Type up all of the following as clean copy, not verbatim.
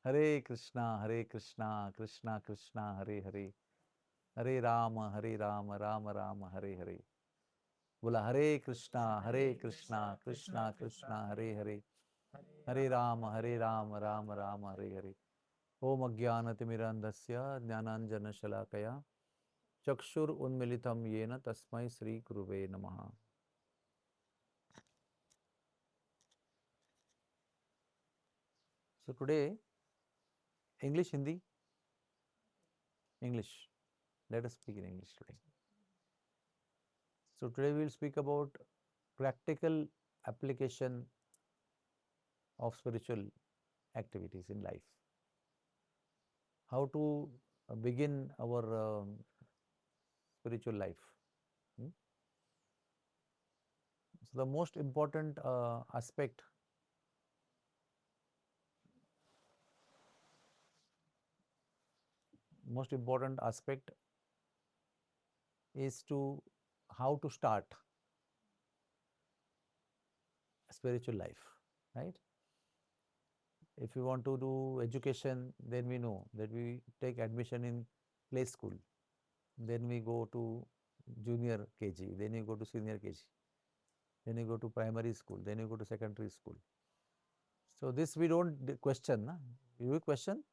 Hare Krishna, Krishna Krishna, Hare Hare, Hare Rama, Rama Rama, Hare Hare. बोला Hare Krishna, Krishna Krishna, Hare Hare, Hare Rama, Rama Rama, Hare Hare. ओम अज्ञानतिमिरन्धस्य ज्ञानाञ्जनशलाकया चक्षुरुन्मीलितं येन तस्मै श्री गुरुवे नमः. So today, English, Hindi, English. Let us speak in English today. So today we will speak about practical application of spiritual activities in life. How to begin our spiritual life. So the most important aspect is to how to start spiritual life, right? If you want to do education, then we know that we take admission in play school, then we go to junior KG, then you go to senior KG, then you go to primary school, then you go to secondary school. So this we don't question. Na? You question?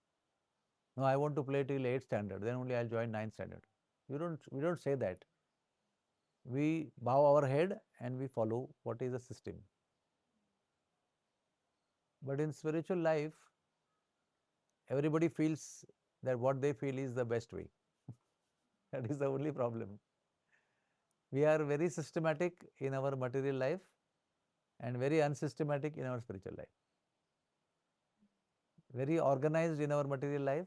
No, I want to play till 8th standard, then only I'll join 9th standard. We don't say that. We bow our head and we follow what is the system. But in spiritual life, everybody feels that what they feel is the best way. That is the only problem. We are very systematic in our material life and very unsystematic in our spiritual life. Very organized in our material life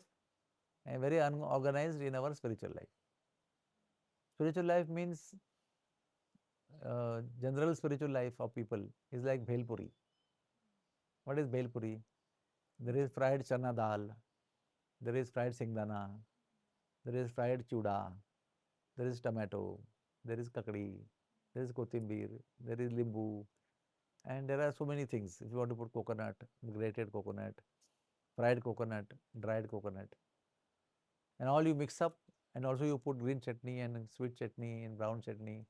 and very unorganized in our spiritual life. Spiritual life means general spiritual life of people is like bhel puri. What is bhel puri? There is fried chana dal, there is fried singdana, there is fried chuda, there is tomato, there is kakadi, there is kotimbir, there is limbu, and there are so many things. If you want to put coconut, grated coconut, fried coconut, dried coconut, and all you mix up, and also you put green chutney and sweet chutney and brown chutney,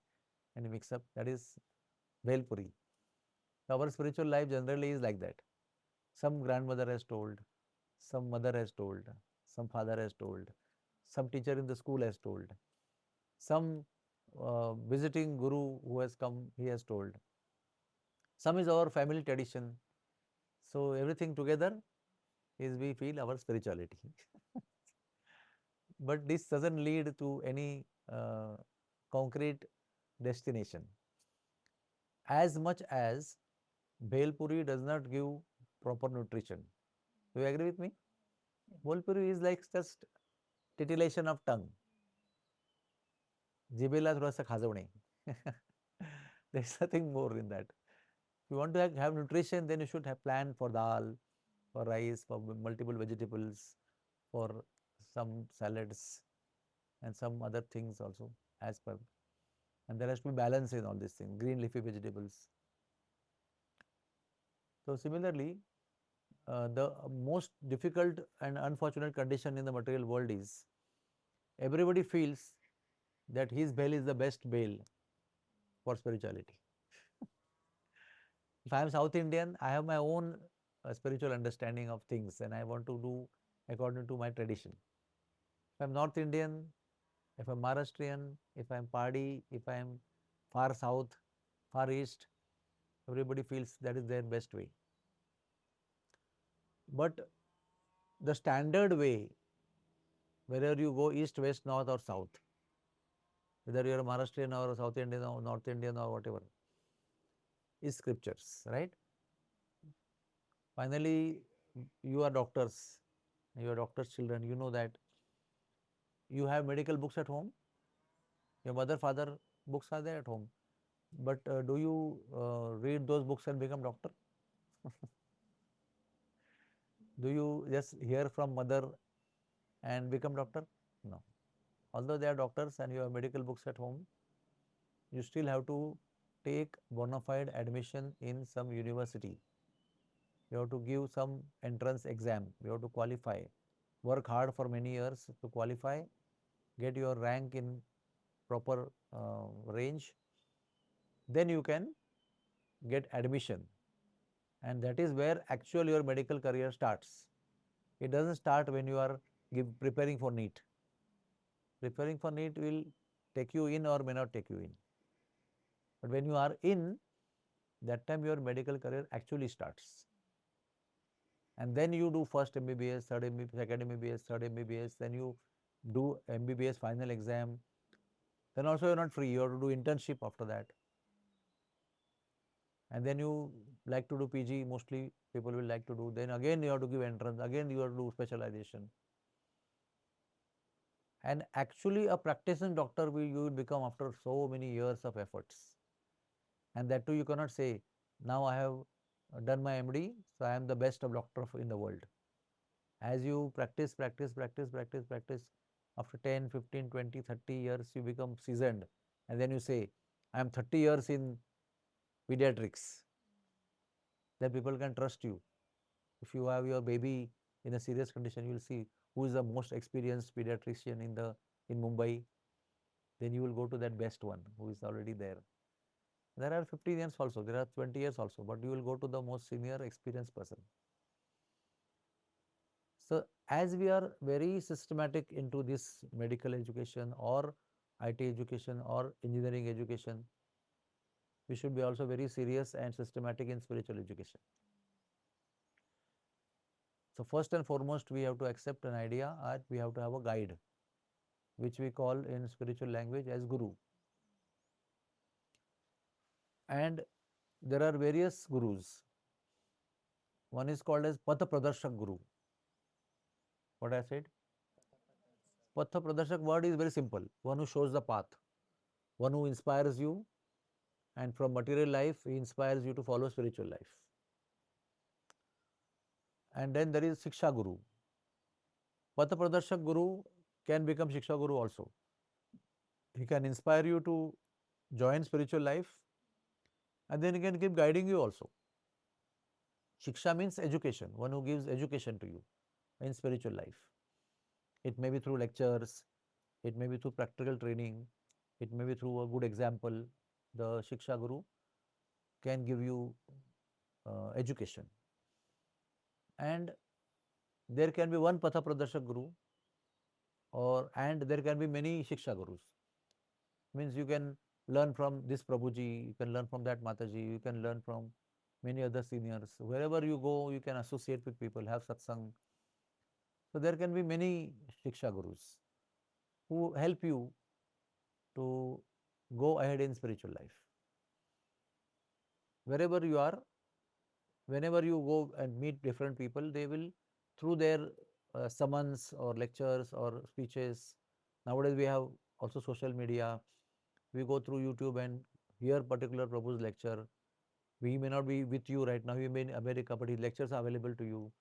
and you mix up. That is bhel puri. Our spiritual life generally is like that. Some grandmother has told, some mother has told, some father has told, some teacher in the school has told, some visiting guru who has come, he has told. Some is our family tradition. So everything together is we feel our spirituality. But this doesn't lead to any concrete destination. As much as bhel puri does not give proper nutrition. Do you agree with me? Bhel puri is like just titillation of tongue. जिभेला थोडासा खाजवणे. There's nothing more in that. If you want to have nutrition, then you should have plan for dal, for rice, for multiple vegetables, for some salads, and some other things also as per. And there has to be balance in all these things, green leafy vegetables. So similarly, the most difficult and unfortunate condition in the material world is everybody feels that his bell is the best bell for spirituality. If I am South Indian, I have my own spiritual understanding of things and I want to do according to my tradition. If I am North Indian, if I am Maharashtrian, if I am Padi, if I am far south, far east, everybody feels that is their best way. But the standard way, whether you go east, west, north or south, whether you are a Maharashtrian or a South Indian or North Indian or whatever, is scriptures, right? Finally, you are doctors, you are doctors' children, you know that you have medical books at home, your mother, father books are there at home. But do you read those books and become doctor? Do you just hear from mother and become doctor? No. Although they are doctors and you have medical books at home, you still have to take bona fide admission in some university. You have to give some entrance exam. You have to qualify. Work hard for many years to qualify, get your rank in proper range. Then you can get admission. And that is where actual your medical career starts. It doesn't start when you are preparing for NEET. Preparing for NEET will take you in or may not take you in. But when you are in, that time your medical career actually starts. And then you do first MBBS, third MBBS, second MBBS, third MBBS, then you do MBBS final exam. Then also you're not free, you have to do internship after that. And then you like to do PG, mostly people will like to do. Then again you have to give entrance, again you have to do specialization. And actually a practicing doctor you will become after so many years of efforts. And that too you cannot say, now I have done my MD, so I am the best of doctor in the world. As you practice, after 10, 15, 20, 30 years, you become seasoned. And then you say, I am 30 years in pediatrics. Then people can trust you. If you have your baby in a serious condition, you will see who is the most experienced pediatrician in Mumbai. Then you will go to that best one who is already there. There are 15 years also, there are 20 years also, but you will go to the most senior experienced person. So as we are very systematic into this medical education or IT education or engineering education, we should be also very serious and systematic in spiritual education. So first and foremost, we have to accept an idea that we have to have a guide, which we call in spiritual language as Guru. And there are various Gurus. One is called as Patha Pradarshak Guru. What I said? Patha Pradarshak word is very simple. One who shows the path. One who inspires you, and from material life, he inspires you to follow spiritual life. And then there is Shiksha Guru. Patha Pradarshak Guru can become Shiksha Guru also. He can inspire you to join spiritual life, and then he can keep guiding you also. Shiksha means education, one who gives education to you in spiritual life. It may be through lectures, it may be through practical training, it may be through a good example. The Shiksha Guru can give you education. And there can be one Patha Pradarshak Guru, and there can be many Shiksha Gurus. Means you can learn from this Prabhuji, you can learn from that Mataji, you can learn from many other seniors. Wherever you go, you can associate with people, have satsang. So there can be many Shiksha Gurus who help you to go ahead in spiritual life. Wherever you are, whenever you go and meet different people, they will, through their summons or lectures or speeches, nowadays we have also social media, we go through YouTube and hear particular Prabhu's lecture. We may not be with you right now, you may in America, but his lectures are available to you.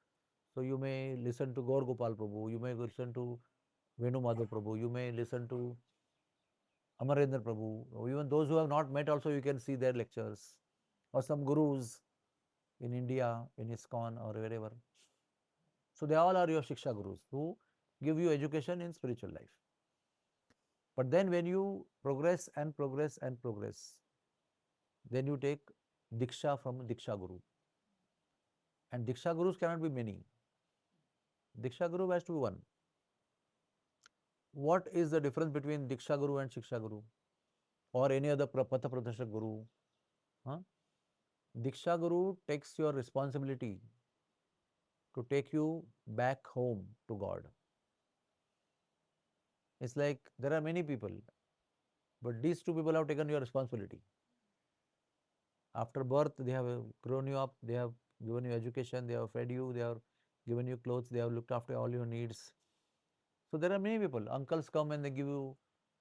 So you may listen to Gaur Gopal Prabhu, you may listen to Venu Madhav Prabhu, you may listen to Amarendra Prabhu, or even those who have not met also you can see their lectures, or some gurus in India, in ISKCON or wherever. So they all are your Shiksha Gurus who give you education in spiritual life. But then when you progress and progress and progress, then you take diksha from Diksha Guru. And Diksha Gurus cannot be many. Diksha Guru has to be one. What is the difference between Diksha Guru and Shiksha Guru or any other Patha Pradarshak Guru? Huh? Diksha Guru takes your responsibility to take you back home to God. It's like there are many people, but these two people have taken your responsibility. After birth, they have grown you up, they have given you education, they have fed you, they have given you clothes, they have looked after all your needs. So there are many people. Uncles come and they give you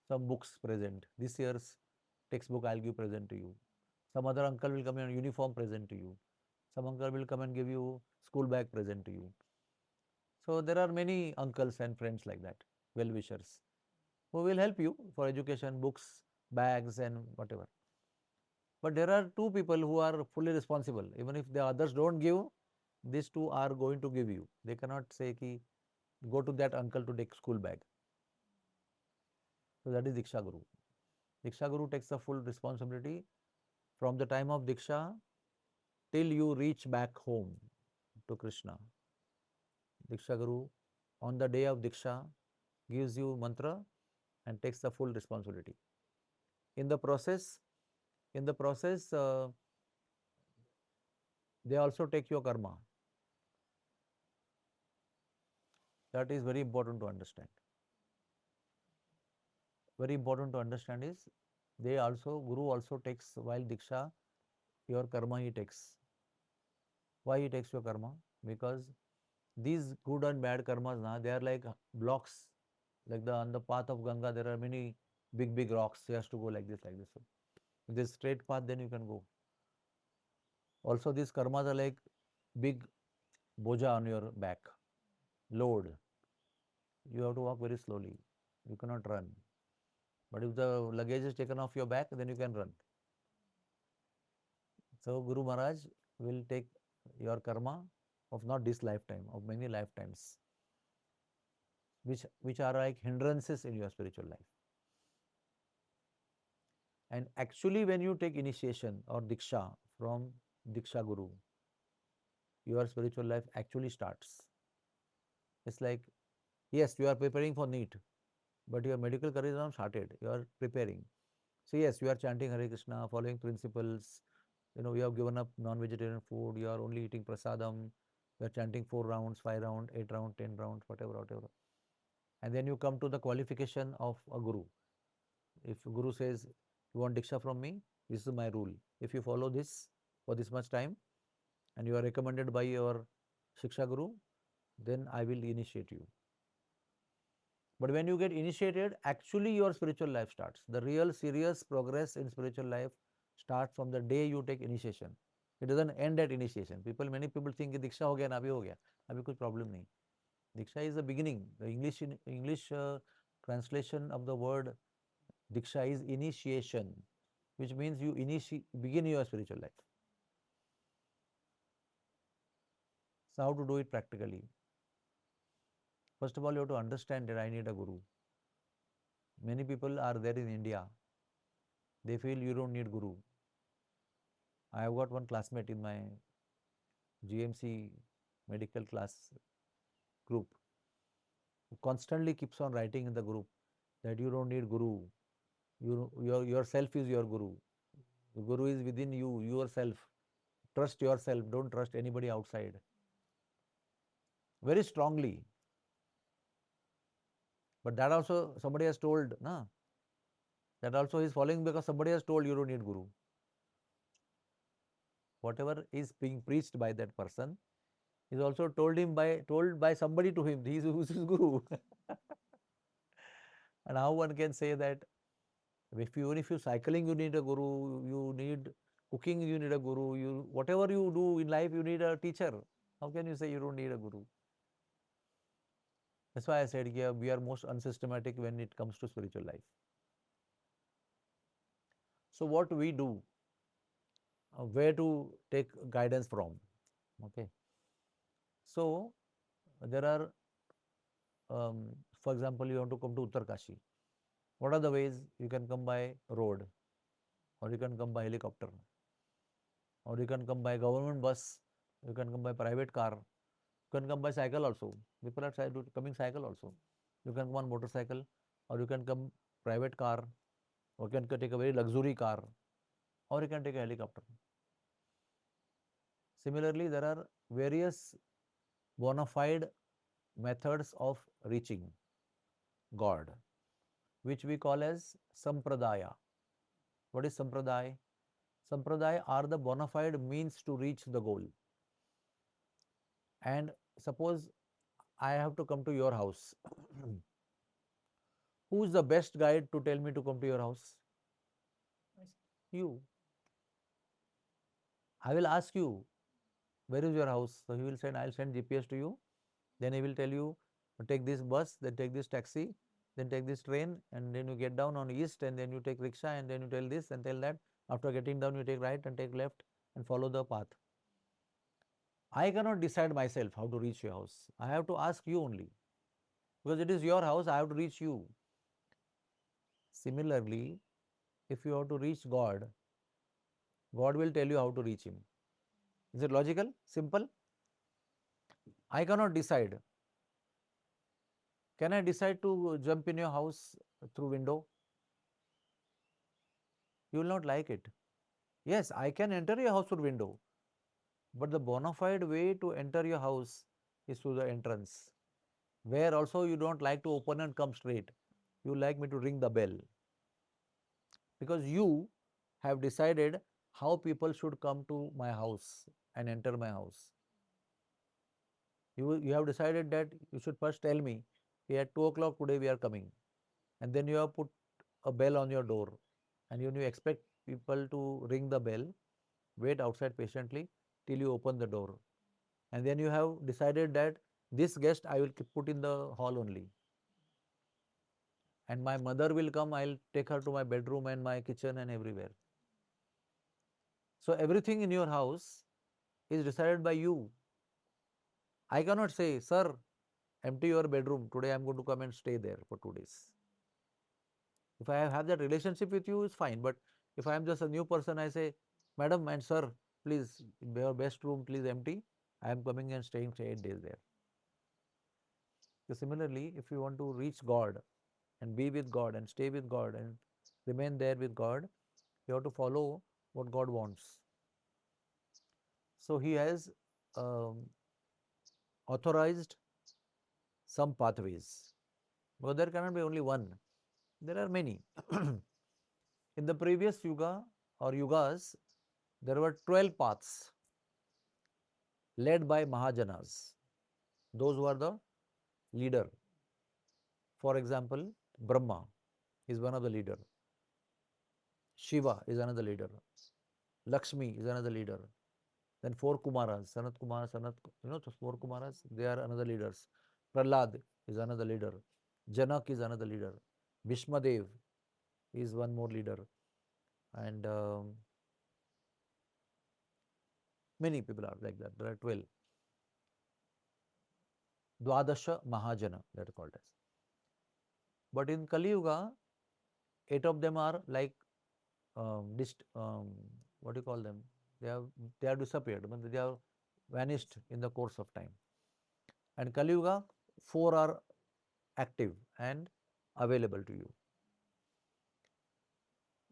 some books present. This year's textbook I'll give present to you. Some other uncle will come in uniform present to you. Some uncle will come and give you school bag present to you. So there are many uncles and friends like that, well-wishers, who will help you for education, books, bags and whatever. But there are two people who are fully responsible. Even if the others don't give, these two are going to give you. They cannot say ki go to that uncle to take school bag. So that is Diksha Guru. Diksha Guru takes the full responsibility from the time of Diksha till you reach back home to Krishna. Diksha Guru on the day of Diksha gives you mantra and takes the full responsibility. In the process, in the process, they also take your karma. That is very important to understand. Very important to understand is they also, Guru also takes while Diksha, your karma he takes. Why he takes your karma? Because these good and bad karmas, they are like blocks. Like on the path of Ganga, there are many big rocks. He has to go like this, like this. So, this straight path, then you can go. Also, these karmas are like big boja on your back, load. You have to walk very slowly. You cannot run. But if the luggage is taken off your back, then you can run. So Guru Maharaj will take your karma of not this lifetime, of many lifetimes, which are like hindrances in your spiritual life. And actually, when you take initiation or diksha from Diksha Guru, your spiritual life actually starts. It's like, yes, you are preparing for NEET, but your medical career is not started. You are preparing. So yes, you are chanting Hare Krishna, following principles. You have given up non-vegetarian food. You are only eating prasadam. You are chanting 4 rounds, 5 rounds, 8 rounds, 10 rounds, whatever. And then you come to the qualification of a guru. If Guru says, you want diksha from me, this is my rule. If you follow this for this much time and you are recommended by your Shiksha Guru, then I will initiate you. But when you get initiated, actually your spiritual life starts. The real serious progress in spiritual life starts from the day you take initiation. It doesn't end at initiation. Many people think diksha ho gaya na, abhi ho gaya. Abhi kuch problem nahi. Diksha is the beginning. The English translation of the word diksha is initiation, which means you begin your spiritual life. So how to do it practically? First of all, you have to understand that I need a guru. Many people are there in India. They feel you don't need guru. I have got one classmate in my GMC medical class group who constantly keeps on writing in the group that you don't need guru. Yourself is your guru. The guru is within you, yourself. Trust yourself. Don't trust anybody outside. Very strongly. But that also somebody has told, na? That also is following because somebody has told you don't need guru. Whatever is being preached by that person is also told by somebody to him. He is who's his guru. And how one can say that even if you're cycling, you need a guru, you need cooking, you need a guru, whatever you do in life, you need a teacher. How can you say you don't need a guru? That's why I said yeah, we are most unsystematic when it comes to spiritual life. So what we do, where to take guidance from? Okay. So there are, for example, you want to come to Uttarkashi. What are the ways? You can come by road, or you can come by helicopter, or you can come by government bus, you can come by private car, you can come by cycle also. People are coming cycle also. You can come on motorcycle, or you can come private car, or you can take a very luxury car, or you can take a helicopter. Similarly, there are various bona fide methods of reaching God, which we call as Sampradaya. What is Sampradaya? Sampradaya are the bona fide means to reach the goal. And suppose I have to come to your house. Who is the best guide to tell me to come to your house? You. I will ask you, where is your house? So he will say, I'll send GPS to you. Then he will tell you, take this bus, then take this taxi, then take this train, and then you get down on east, and then you take rickshaw, and then you tell this and tell that. After getting down, you take right and take left and follow the path. I cannot decide myself how to reach your house. I have to ask you only. Because it is your house, I have to reach you. Similarly, if you have to reach God, God will tell you how to reach Him. Is it logical? Simple? I cannot decide. Can I decide to jump in your house through window? You will not like it. Yes, I can enter your house through window, but the bona fide way to enter your house is through the entrance, where also you don't like to open and come straight. You like me to ring the bell, because you have decided how people should come to my house and enter my house. You have decided that you should first tell me, at 2 o'clock today we are coming, and then you have put a bell on your door, and you expect people to ring the bell, wait outside patiently till you open the door, and then you have decided that this guest I will put in the hall only, and my mother will come, I'll take her to my bedroom and my kitchen and everywhere. So everything in your house is decided by you. I cannot say, sir, empty your bedroom, today I'm going to come and stay there for 2 days. If I have that relationship with you, it's fine. But if I am just a new person, I say, madam and sir, please, your best room, please empty. I am coming and staying 8 days there. So similarly, if you want to reach God and be with God and stay with God and remain there with God, you have to follow what God wants. So He has um, authorized some pathways. But there cannot be only one. There are many. In the previous yuga or yugas, there were 12 paths led by Mahajanas. Those who are the leader. For example, Brahma is one of the leader. Shiva is another leader. Lakshmi is another leader. Then 4 Kumaras, Sanat Kumar, the 4 Kumaras, they are another leaders. Prahlad is another leader. Janak is another leader. Bhishmadev is one more leader. And many people are like that. There are 12. Dwadasha Mahajana, that are called as. But in Kali Yuga, 8 of them are like what do you call them? They have they are disappeared. They have vanished in the course of time. And Kali Yuga, 4 are active and available to you.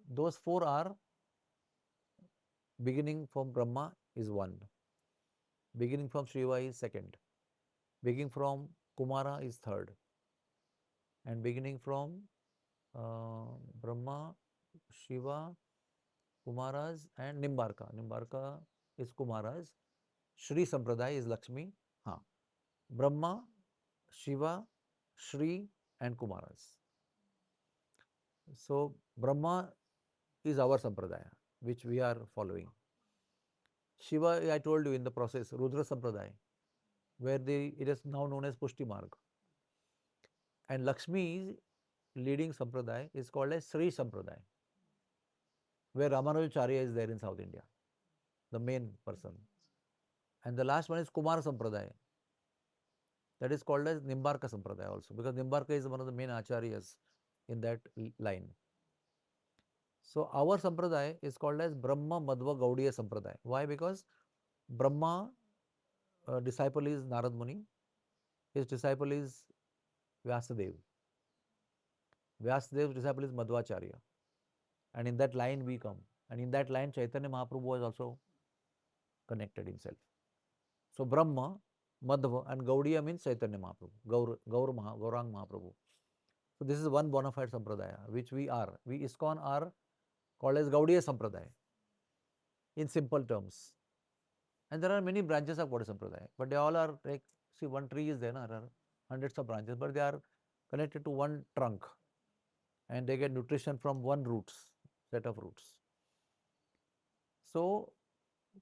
Those 4 are beginning from Brahma is 1, beginning from Shiva is 2nd, beginning from Kumara is 3rd, and beginning from Brahma, Shiva, Kumaras, and Nimbarka. Nimbarka is Kumaras. Shri Sampradaya is Lakshmi. Brahma, Shiva, Shri, and Kumaras. So Brahma is our Sampradaya, which we are following. Shiva, I told you in the process, Rudra Sampradaya, where it is now known as Pushti Marg. And Lakshmi's leading Sampradaya is called as Sri Sampradaya, where Ramanujacharya is there in South India, the main person. And the last one is Kumar Sampradaya. That is called as Nimbarka Sampradaya also, because Nimbarka is one of the main acharyas in that line. So our Sampradaya is called as Brahma Madhva Gaudiya Sampradaya. Why? Because Brahma disciple is Narad Muni, his disciple is Vyasadev. Vyasadev's disciple is Madhvacharya. And in that line we come. And in that line Chaitanya Mahaprabhu was also connected himself. So Brahma, Madhva and Gaudiya means Chaitanya Mahaprabhu, Gaurang Mahaprabhu. So this is one bona fide Sampradaya, which we are. We ISKCON are called as Gaudiya Sampradaya in simple terms. And there are many branches of Gaudiya Sampradaya, but they all are like, see, one tree is there, there are hundreds of branches, but they are connected to one trunk and they get nutrition from one set of roots. So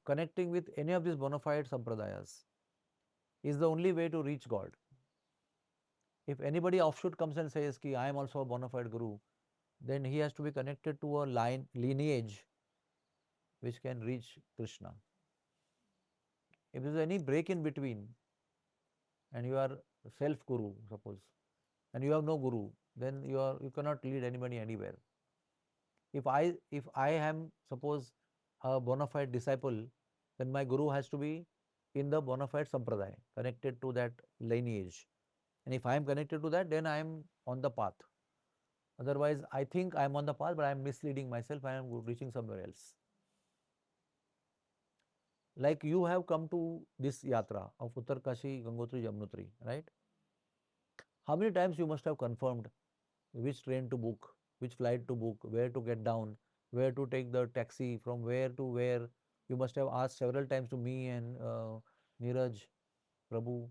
connecting with any of these bona fide Sampradayas is the only way to reach God. If anybody offshoot comes and says, Ki, I am also a bona fide Guru, then he has to be connected to a lineage which can reach Krishna. If there is any break in between and you are self-guru, suppose, and you have no guru, then you cannot lead anybody anywhere. If I am, suppose, a bona fide disciple, then my guru has to be in the bona fide sampradaya, connected to that lineage. And if I am connected to that, then I am on the path. Otherwise, I think I am on the path, but I am misleading myself. I am reaching somewhere else. Like you have come to this yatra of Uttarkashi, Gangotri, Yamunotri, right? How many times you must have confirmed which train to book, which flight to book, where to get down, where to take the taxi, from where to where? You must have asked several times to me and Neeraj, Prabhu,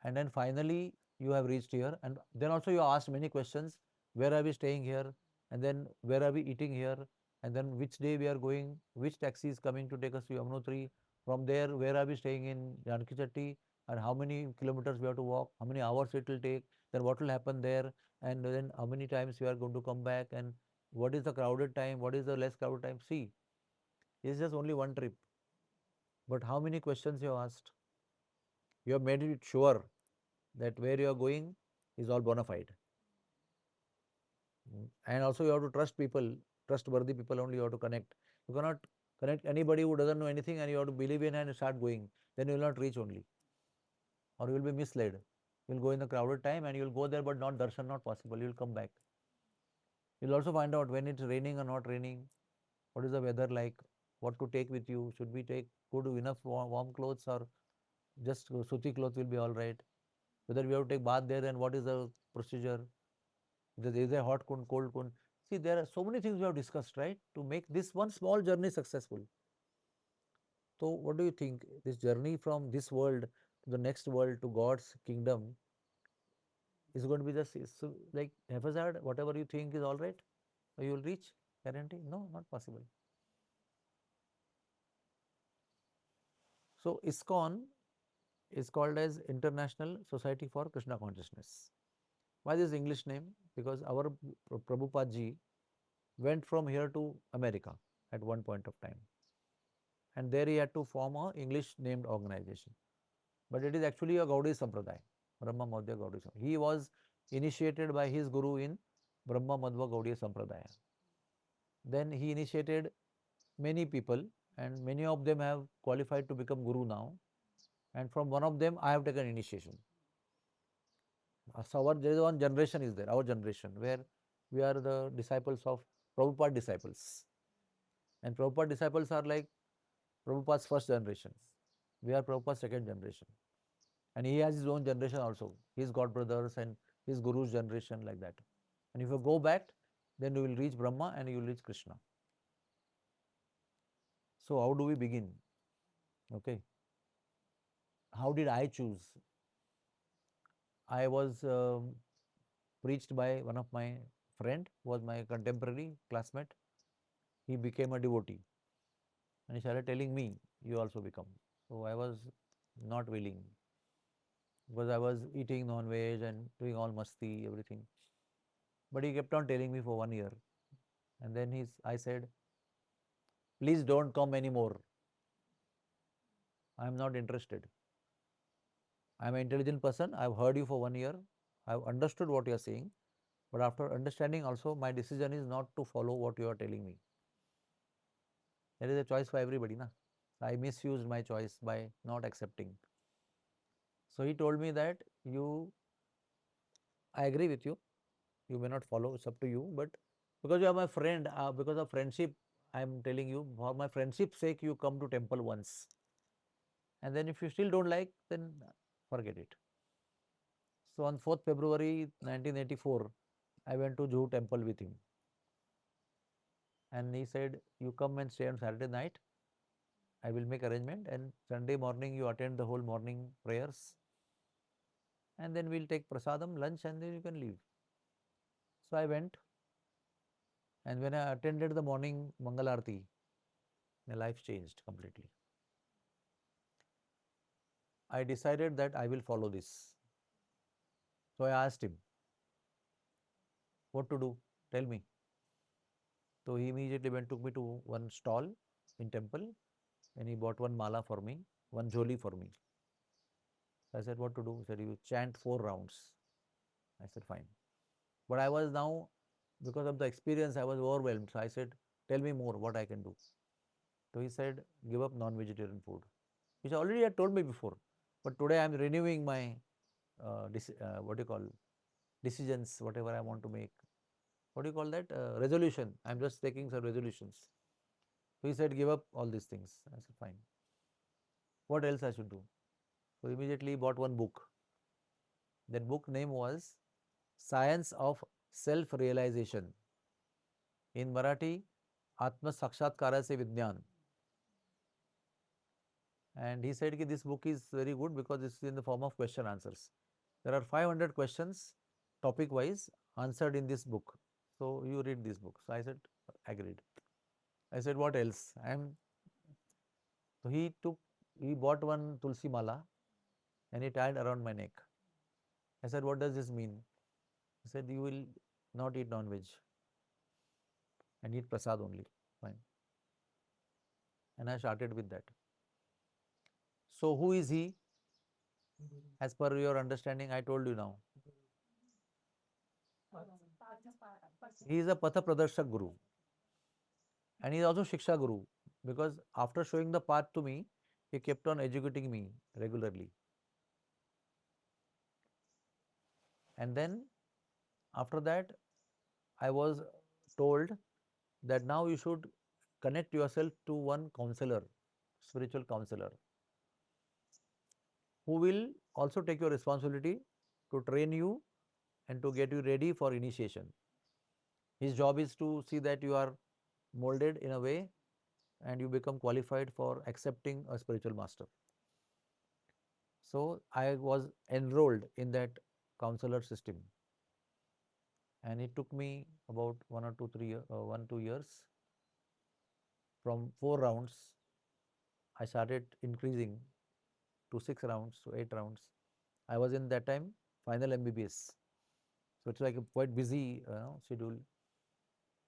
and then finally you have reached here. And then also you asked many questions: where are we staying here? And then where are we eating here? And then which day we are going? Which taxi is coming to take us to Yamunotri? From there, where are we staying in Janki Chatti? And how many kilometers we have to walk? How many hours it will take? Then what will happen there? And then how many times we are going to come back? And what is the crowded time? What is the less crowded time? See, it's just only one trip. But how many questions you have asked? You have made it sure that where you are going is all bona fide. And also you have to trust people, trustworthy people only you have to connect. You cannot connect anybody who doesn't know anything and you have to believe in and start going. Then you will not reach only. Or you will be misled. You will go in the crowded time and you will go there but not darshan, not possible. You will come back. You will also find out when it's raining or not raining, what is the weather like, what to take with you, should we take good enough warm clothes or just suti clothes will be all right. Whether we have to take bath there, then what is the procedure? There is a hot kund, cold kund. See, there are so many things we have discussed, right, to make this one small journey successful. So, what do you think? This journey from this world to the next world to God's kingdom is going to be just so, like haphazard, whatever you think is all right, or you will reach? Guarantee? No, not possible. So, ISKCON is called as International Society for Krishna Consciousness. Why this English name? Because our Prabhupada ji went from here to America at one point of time. And there he had to form a English named organization. But it is actually a Gaudiya Sampradaya, Brahma Madhva Gaudiya Sampradaya. He was initiated by his guru in Brahma Madhva Gaudiya Sampradaya. Then he initiated many people and many of them have qualified to become guru now. And from one of them, I have taken initiation. So there is one generation is there, our generation, where we are the disciples of Prabhupada disciples. And Prabhupada disciples are like Prabhupada's first generation. We are Prabhupada's second generation. And he has his own generation also. His god brothers and his guru's generation, like that. And if you go back, then you will reach Brahma and you will reach Krishna. So how do we begin? Okay. How did I choose? I was preached by one of my friend, was my contemporary classmate. He became a devotee. And he started telling me, you also become. So I was not willing because I was eating non-veg and doing all masti, everything. But he kept on telling me for 1 year. And then I said, please don't come anymore. I am not interested. I am an intelligent person. I have heard you for 1 year. I have understood what you are saying. But after understanding also, my decision is not to follow what you are telling me. There is a choice for everybody, na? I misused my choice by not accepting. So he told me that I agree with you. You may not follow, it's up to you. But because you are my friend, because of friendship, I am telling you, for my friendship's sake, you come to temple once. And then if you still don't like, then forget it. So on 4th February 1984, I went to Juhu temple with him. And he said, you come and stay on Saturday night. I will make arrangement. And Sunday morning, you attend the whole morning prayers. And then we'll take prasadam, lunch, and then you can leave. So I went. And when I attended the morning Mangalarti, my life changed completely. I decided that I will follow this. So I asked him, what to do? Tell me. So he immediately took me to one stall in temple and he bought one mala for me, one joli for me. So I said, what to do? He said, you chant 4 rounds. I said, fine. But I was now, because of the experience, I was overwhelmed. So I said, tell me more what I can do. So he said, give up non-vegetarian food, which already had told me before. But today I am renewing my, what do you call, decisions, whatever I want to make. What do you call that? Resolution. I'm just taking some resolutions. So he said, give up all these things. I said, fine. What else I should do? So immediately bought one book. That book name was Science of Self-Realization. In Marathi, Atma Sakshatkara Se Vidyan. And he said that this book is very good because it's in the form of question answers. There are 500 questions, topic wise, answered in this book. So you read this book. So I said, agreed. I said, what else? So he bought one tulsi mala and he tied around my neck. I said, what does this mean? He said, you will not eat non-veg and eat prasad only. Fine. And I started with that. So who is he? As per your understanding, I told you now. He is a Patha Pradarshak Guru and he is also Shiksha Guru because after showing the path to me, he kept on educating me regularly. And then after that, I was told that now you should connect yourself to one counselor, spiritual counselor, who will also take your responsibility to train you and to get you ready for initiation. His job is to see that you are molded in a way and you become qualified for accepting a spiritual master. So I was enrolled in that counselor system, and it took me about 1 2 years. From 4 rounds, I started increasing to 6 rounds to 8 rounds. I was in that time final MBBS, so it's like a quite busy schedule.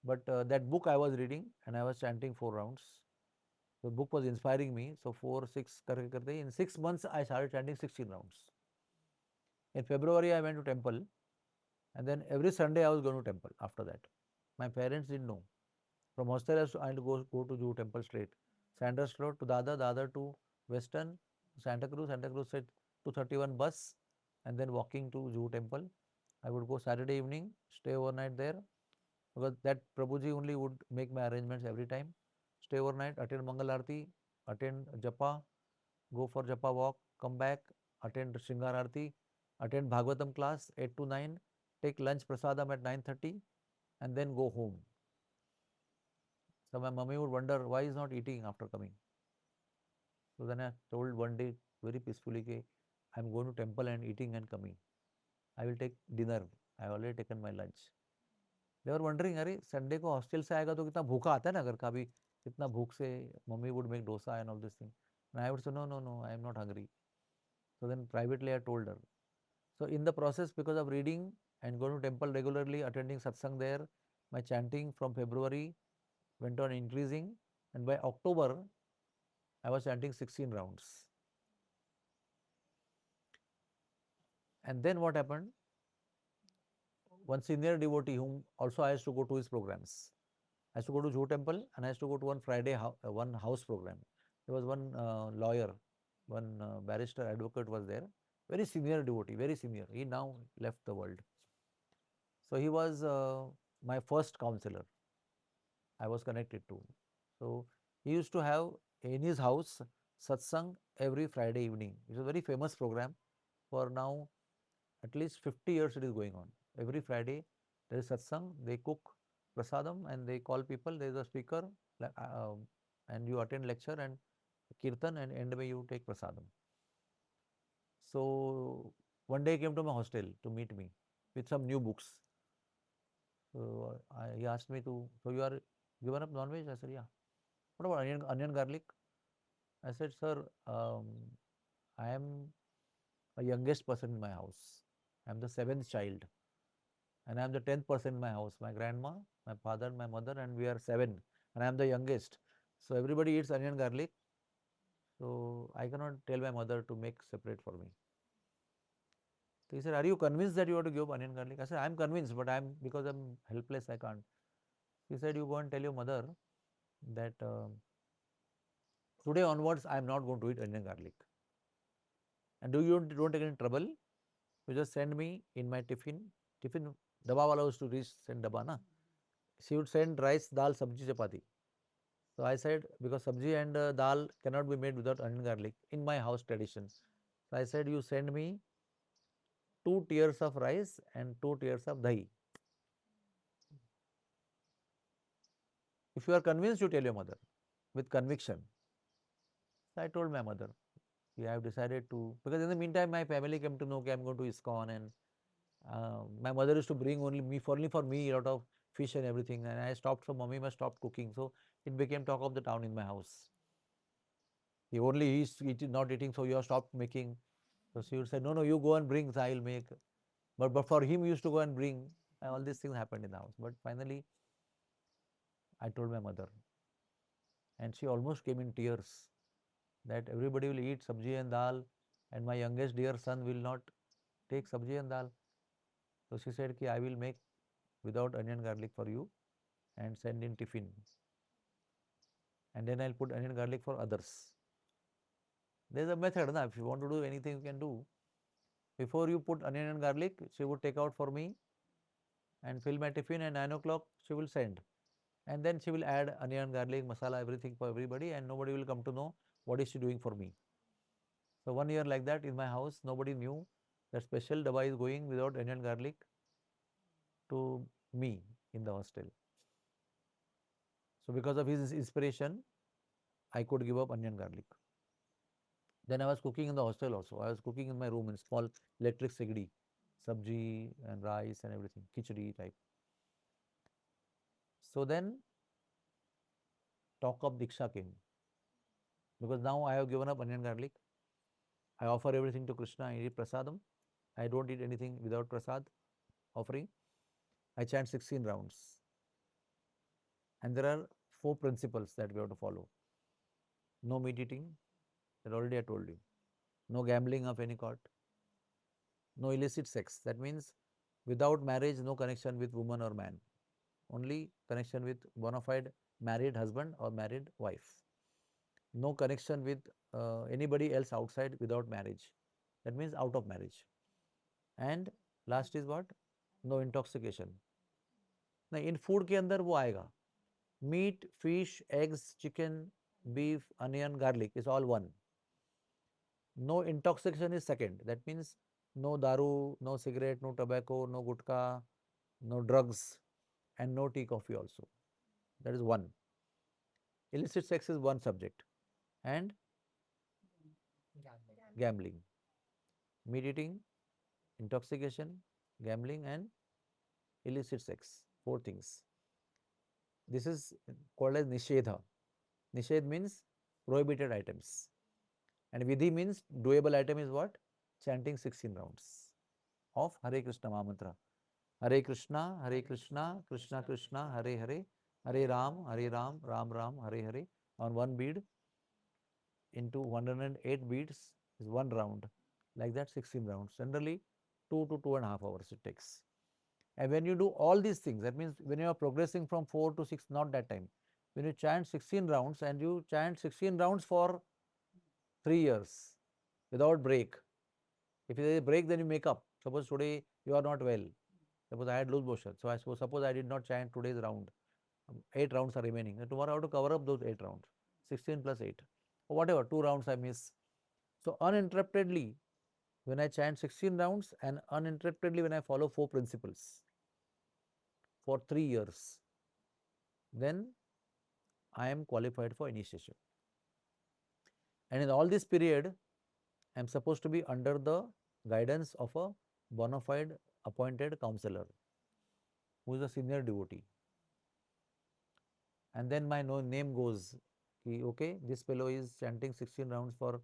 But that book I was reading and I was chanting 4 rounds. The book was inspiring me. So 4 6 karte karte in 6 months I started chanting 16 rounds. In February I went to temple, and then every Sunday I was going to temple after that. My parents didn't know. From hostel I had to go to Jew temple straight. Sanders Road to Dada, Dada to Western, Santa Cruz said 231 bus, and then walking to Jew temple. I would go Saturday evening, stay overnight there, because that Prabhuji only would make my arrangements every time. Stay overnight, attend Mangal Aarti, attend Japa, go for Japa walk, come back, attend Shringar Aarti, attend Bhagavatam class 8 to 9, take lunch prasadam at 9:30, and then go home. So my mummy would wonder why he's not eating after coming. So then I told one day very peacefully, कि I'm going to temple and eating and coming. I will take dinner. I have already taken my lunch. They were wondering, अरे Sunday को hostel से आएगा तो कितना भूखा आता है ना घर का भी, कितना भूख से mummy would make dosa and all this thing. And I would say, no, no, no, I am not hungry. So then privately I told her. So in the process, because of reading and going to temple regularly, attending satsang there, my chanting from February went on increasing, and by October I was chanting 16 rounds. And then what happened? One senior devotee whom also I used to go to his programs. I used to go to Jew temple and I used to go to one Friday one house program. There was one lawyer, one barrister advocate was there. Very senior devotee, very senior. He now left the world. So he was my first counselor I was connected to. So he used to have in his house satsang every Friday evening. It's a very famous program. For now, at least 50 years it is going on. Every Friday there is satsang, they cook prasadam and they call people, there is a speaker, and you attend lecture and kirtan, and end may you take prasadam. So one day he came to my hostel to meet me with some new books. So he asked me to, so you are given up non-veg? I said, yeah. What about onion garlic? I said, sir, I am a youngest person in my house. I am the seventh child. And I am the 10th person in my house. My grandma, my father, my mother, and we are seven. And I am the youngest. So everybody eats onion garlic. So I cannot tell my mother to make separate for me. So he said, are you convinced that you have to give up onion garlic? I said, I'm convinced, but because I'm helpless, I can't. He said, you go and tell your mother that today onwards, I'm not going to eat onion garlic. And don't take any trouble. You just send me in my tiffin. Tiffin, daba wala used to reach, send daba, na? She would send rice, dal, sabji, chapati. So I said, because sabji and dal cannot be made without onion garlic in my house tradition. So I said, you send me 2 tiers of rice and 2 tiers of dahi. If you are convinced, you tell your mother with conviction. So I told my mother, yeah, I have decided to, because in the meantime, my family came to know that I'm going to ISKCON, and my mother used to bring only for me a lot of fish and everything. And I stopped, so mommy must stop cooking. So it became talk of the town in my house. He only is not eating, so you have stopped making. So she would say, no, no, you go and bring, so I will make. But for him, he used to go and bring. And all these things happened in the house. But finally, I told my mother, and she almost came in tears that everybody will eat sabji and dal, and my youngest dear son will not take sabji and dal. So she said, I will make without onion garlic for you and send in tiffin. And then I'll put onion garlic for others. There's a method, na? If you want to do anything, you can do. Before you put onion and garlic, she would take out for me and fill my tiffin, and 9 o'clock she will send. And then she will add onion, garlic, masala, everything for everybody, and nobody will come to know what is she doing for me. So 1 year like that in my house, nobody knew that special daba is going without onion garlic to me in the hostel. So because of his inspiration, I could give up onion garlic. Then I was cooking in the hostel also. I was cooking in my room in small electric sigdi, sabji and rice and everything, khichdi type. So then talk of diksha came, because now I have given up onion garlic. I offer everything to Krishna. I eat prasadam. I don't eat anything without prasad offering. I chant 16 rounds. And there are 4 principles that we have to follow. No meat eating, that already I told you. No gambling of any sort. No illicit sex. That means without marriage, no connection with woman or man. Only connection with bona fide married husband or married wife. No connection with anybody else outside without marriage. That means out of marriage. And last is what? No intoxication. Now in food के अंदर वो आएगा. Meat, fish, eggs, chicken, beef, onion, garlic is all one. No intoxication is second. That means no daru, no cigarette, no tobacco, no gutka, no drugs, and no tea, coffee also. That is one. Illicit sex is one subject. And gambling. Meat eating, intoxication, gambling, and illicit sex. 4 things. This is called as nishedha. Nishedh means prohibited items. And vidhi means doable item is what? Chanting 16 rounds of Hare Krishna Mahamantra. Hare Krishna, Krishna Krishna, Hare Hare, Hare Ram, Ram Ram, Hare Hare. On one bead into 108 beads is one round. Like that, 16 rounds. Generally, 2 to 2.5 hours it takes. And when you do all these things, that means when you are progressing from 4 to 6, not that time. When you chant 16 rounds and you chant 16 rounds for 3 years without break. If there is a break, then you make up. Suppose today you are not well. Suppose I had loose motion. So suppose I did not chant today's round. 8 rounds are remaining. And tomorrow I have to cover up those 8 rounds. 16 plus 8. Or whatever, 2 rounds I miss. So uninterruptedly, when I chant 16 rounds and uninterruptedly when I follow 4 principles for 3 years, then I am qualified for initiation. And in all this period, I am supposed to be under the guidance of a bona fide appointed counselor who is a senior devotee. And then my name goes, okay, this fellow is chanting 16 rounds for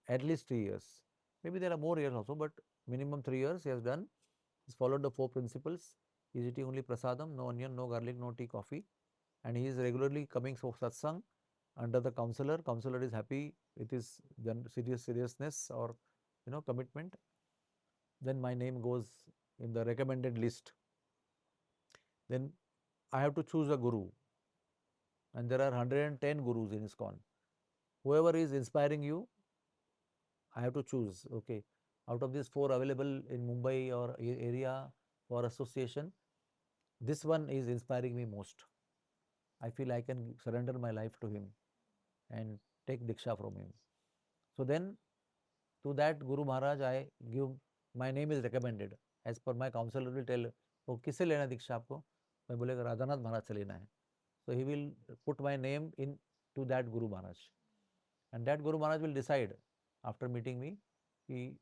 at least 3 years. Maybe there are more years also, but minimum 3 years he has done. He's followed the 4 principles. He's eating only prasadam, no onion, no garlic, no tea, coffee. And he is regularly coming for satsang under the counselor. Counselor is happy with his seriousness or commitment. Then my name goes in the recommended list. Then I have to choose a guru, and there are 110 gurus in ISKCON. Whoever is inspiring you, I have to choose. Okay, out of these four available in Mumbai or area for association, this one is inspiring me most. I feel I can surrender my life to him and take diksha from him. So then, to that Guru Maharaj, I give, my name is recommended. As per my counselor will tell, वो किससे लेना दीक्षा आपको? मैं बोलेगा राधानाथ महाराज से लेना है. So he will put my name in to that Guru Maharaj, and that Guru Maharaj will decide after meeting me कि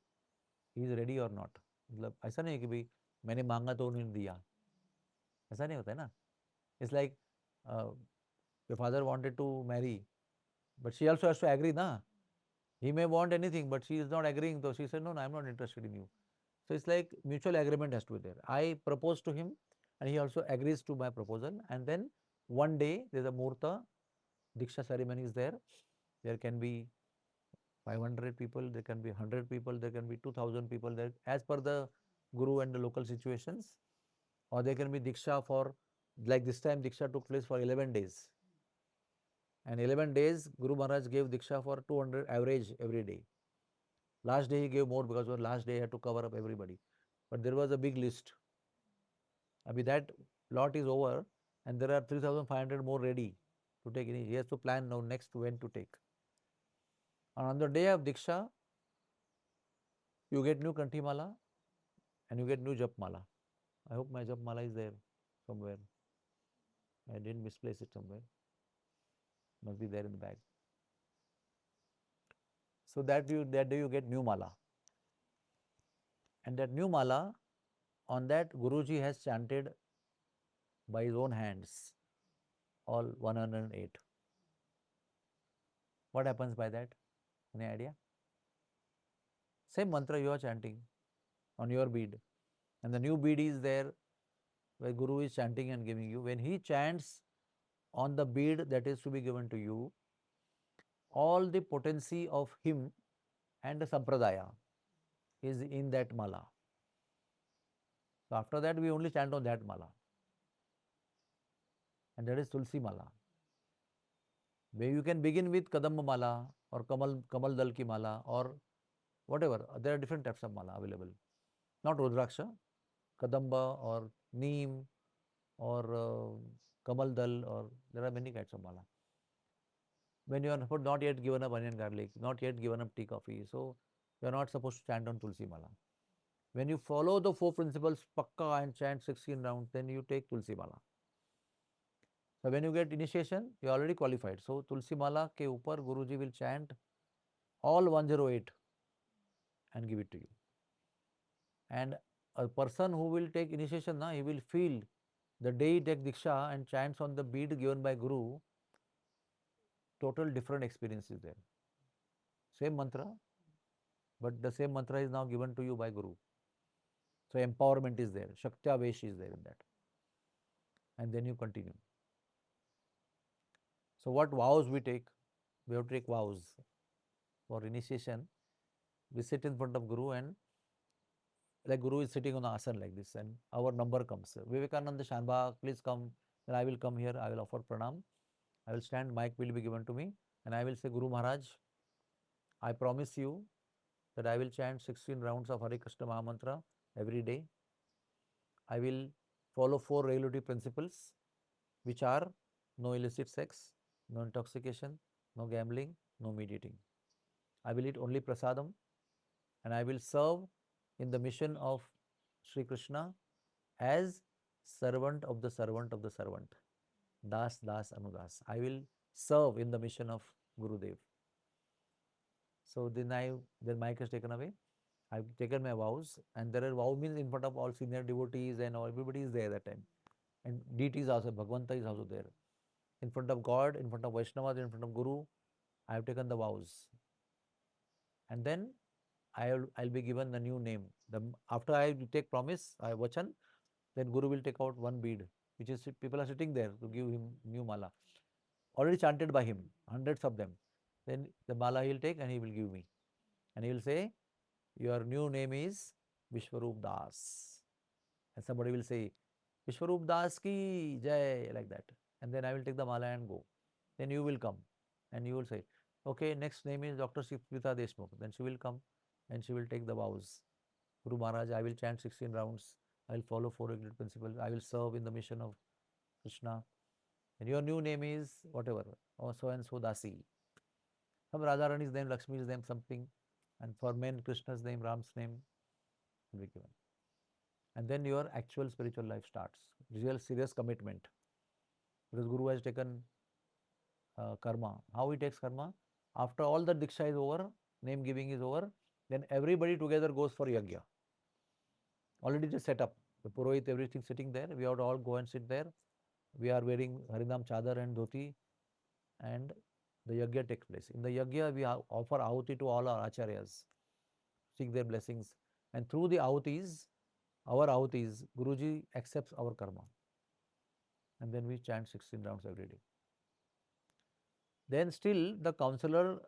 he is ready or not. मतलब ऐसा नहीं है कि भाई मैंने मांगा तो उन्होंने दिया, ऐसा नहीं होता है ना. It's like your father wanted to marry, but she also has to agree, na. He may want anything, but she is not agreeing. So she said, no, I'm not interested in you. So it's like mutual agreement has to be there. I propose to him, and he also agrees to my proposal. And then one day there's a Murta, Diksha ceremony is there. There can be 500 people, there can be 100 people, there can be 2000 people there, as per the Guru and the local situations. Or there can be Diksha for, like this time, Diksha took place for 11 days. And 11 days, Guru Maharaj gave Diksha for 200 average every day. Last day he gave more because last day he had to cover up everybody. But there was a big list. Abhi that lot is over, and there are 3500 more ready to take. He has to plan now next when to take. And on the day of Diksha, you get new Kanthi Mala and you get new Jap Mala. I hope my Jap Mala is there somewhere. I didn't misplace it somewhere. Must be there in the bag. So that day you get new Mala. And that new Mala, on that Guruji has chanted by his own hands all 108. What happens by that? Any idea? Same mantra you are chanting on your bead, and the new bead is there where Guru is chanting and giving you. When he chants on the bead that is to be given to you, all the potency of him and the Sampradaya is in that mala. So after that, we only chant on that mala, and that is Tulsi Mala. Where you can begin with Kadamba Mala or Kamal Dal ki Mala or whatever. There are different types of Mala available. Not Rudraksha, Kadamba or Neem or Kamal Dal, or there are many kinds of Mala. When you are not yet given up onion garlic, not yet given up tea coffee, so you are not supposed to chant on Tulsi Mala. When you follow the four principles Pakka and chant 16 rounds, then you take Tulsi Mala. So when you get initiation, you are already qualified. So Tulsi Mala ke upar Guruji will chant all 108 and give it to you. And a person who will take initiation, he will feel the day he takes Diksha and chants on the bead given by Guru, total different experience is there. Same mantra, but the same mantra is now given to you by Guru. So empowerment is there, Shaktyavesh is there in that. And then you continue. So what vows we take? We have to take vows. For initiation, we sit in front of Guru, and like Guru is sitting on the asana like this, and our number comes. Vivekanand Shanbhag, please come. Then I will come here, I will offer pranam. I will stand, mic will be given to me, and I will say, Guru Maharaj, I promise you that I will chant 16 rounds of Hare Krishna Mahamantra every day. I will follow 4 regulative principles, which are no illicit sex, no intoxication, no gambling, no meat eating. I will eat only prasadam, and I will serve in the mission of Sri Krishna as servant of the servant of the servant. Das, Das, Anudas. I will serve in the mission of Gurudev. So then mic is taken away. I've taken my vows, and there are vow means in front of all senior devotees and everybody is there that time. And deities also, Bhagavanta is also there. In front of God, in front of Vaishnavas, in front of Guru, I have taken the vows. And then I'll be given the new name. After I take promise, I vachan, then Guru will take out one bead, which is people are sitting there to give him new mala. already chanted by him, hundreds of them. Then the mala he will take and he will give me. And he will say, your new name is Vishwarupdas. And somebody will say, Vishwarupdas ki jai, like that. And then I will take the mala and go. Then you will come and you will say, okay, next name is Dr. Smita Deshmukh. Then she will come and she will take the vows. Guru Maharaj, I will chant 16 rounds. I will follow 4 great principles. I will serve in the mission of Krishna. And your new name is whatever, or so and so Dasi. Some Radharani's name, Lakshmi's name, something. And for men, Krishna's name, Ram's name will be given. And then your actual spiritual life starts. Real serious commitment. Because Guru has taken karma. How he takes karma? After all the diksha is over, name giving is over, then everybody together goes for yajna. Already just set up. The Purohit, everything sitting there. We have to all go and sit there. We are wearing Harinaam chadar and dhoti, and the yajna takes place. In the yajna, we offer ahuti to all our acharyas, seek their blessings. And through the ahutis, our ahutis, Guruji accepts our karma. And then we chant 16 rounds every day. Then still the counselor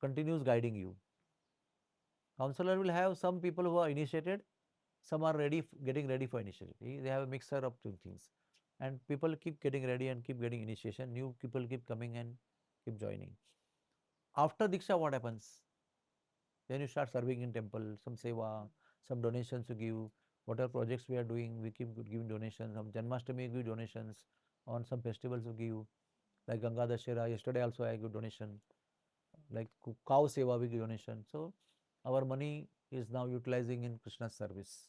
continues guiding you. Counselor will have some people who are initiated, some are getting ready for initiation. They have a mixture of two things. And people keep getting ready and keep getting initiation. New people keep coming and keep joining. After Diksha, what happens? Then you start serving in temple, some seva, some donations you give. Whatever projects we are doing, we keep giving donations. Some Janmashtami give donations. On some festivals we give. Like Ganga Dashera, yesterday also I give donation. Like cow seva we give donation. So our money is now utilizing in Krishna's service.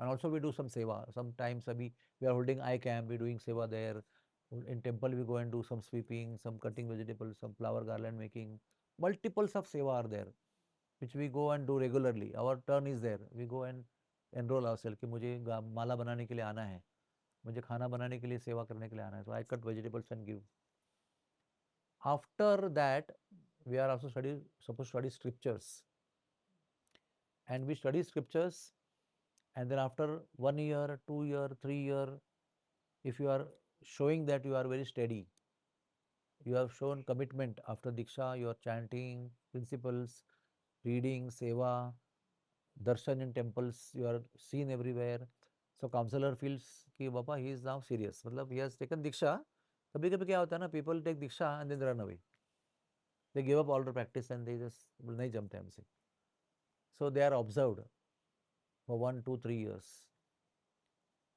And also we do some seva. Sometimes we are holding eye camp, we are doing seva there. In temple we go and do some sweeping, some cutting vegetables, some flower garland making. Multiples of seva are there, which we go and do regularly. Our turn is there. We go and enroll ourselves कि मुझे माला बनाने के लिए आना है, मुझे खाना बनाने के लिए सेवा करने के लिए आना है. So I cut vegetables and give. After that, we are also supposed to study scriptures. And we study scriptures, and then after 1 year, 2 year, 3 year, if you are showing that you are very steady, you have shown commitment after Diksha, you are chanting principles, reading, seva, darshan in temples, you are seen everywhere. So counselor feels कि Baba, he is now serious. मतलब he has taken Diksha. कभी कभी क्या होता है ना, people take Diksha and then run away. They give up all the practice and they just नहीं जमते हमसे. So they are observed for 1, 2, 3 years.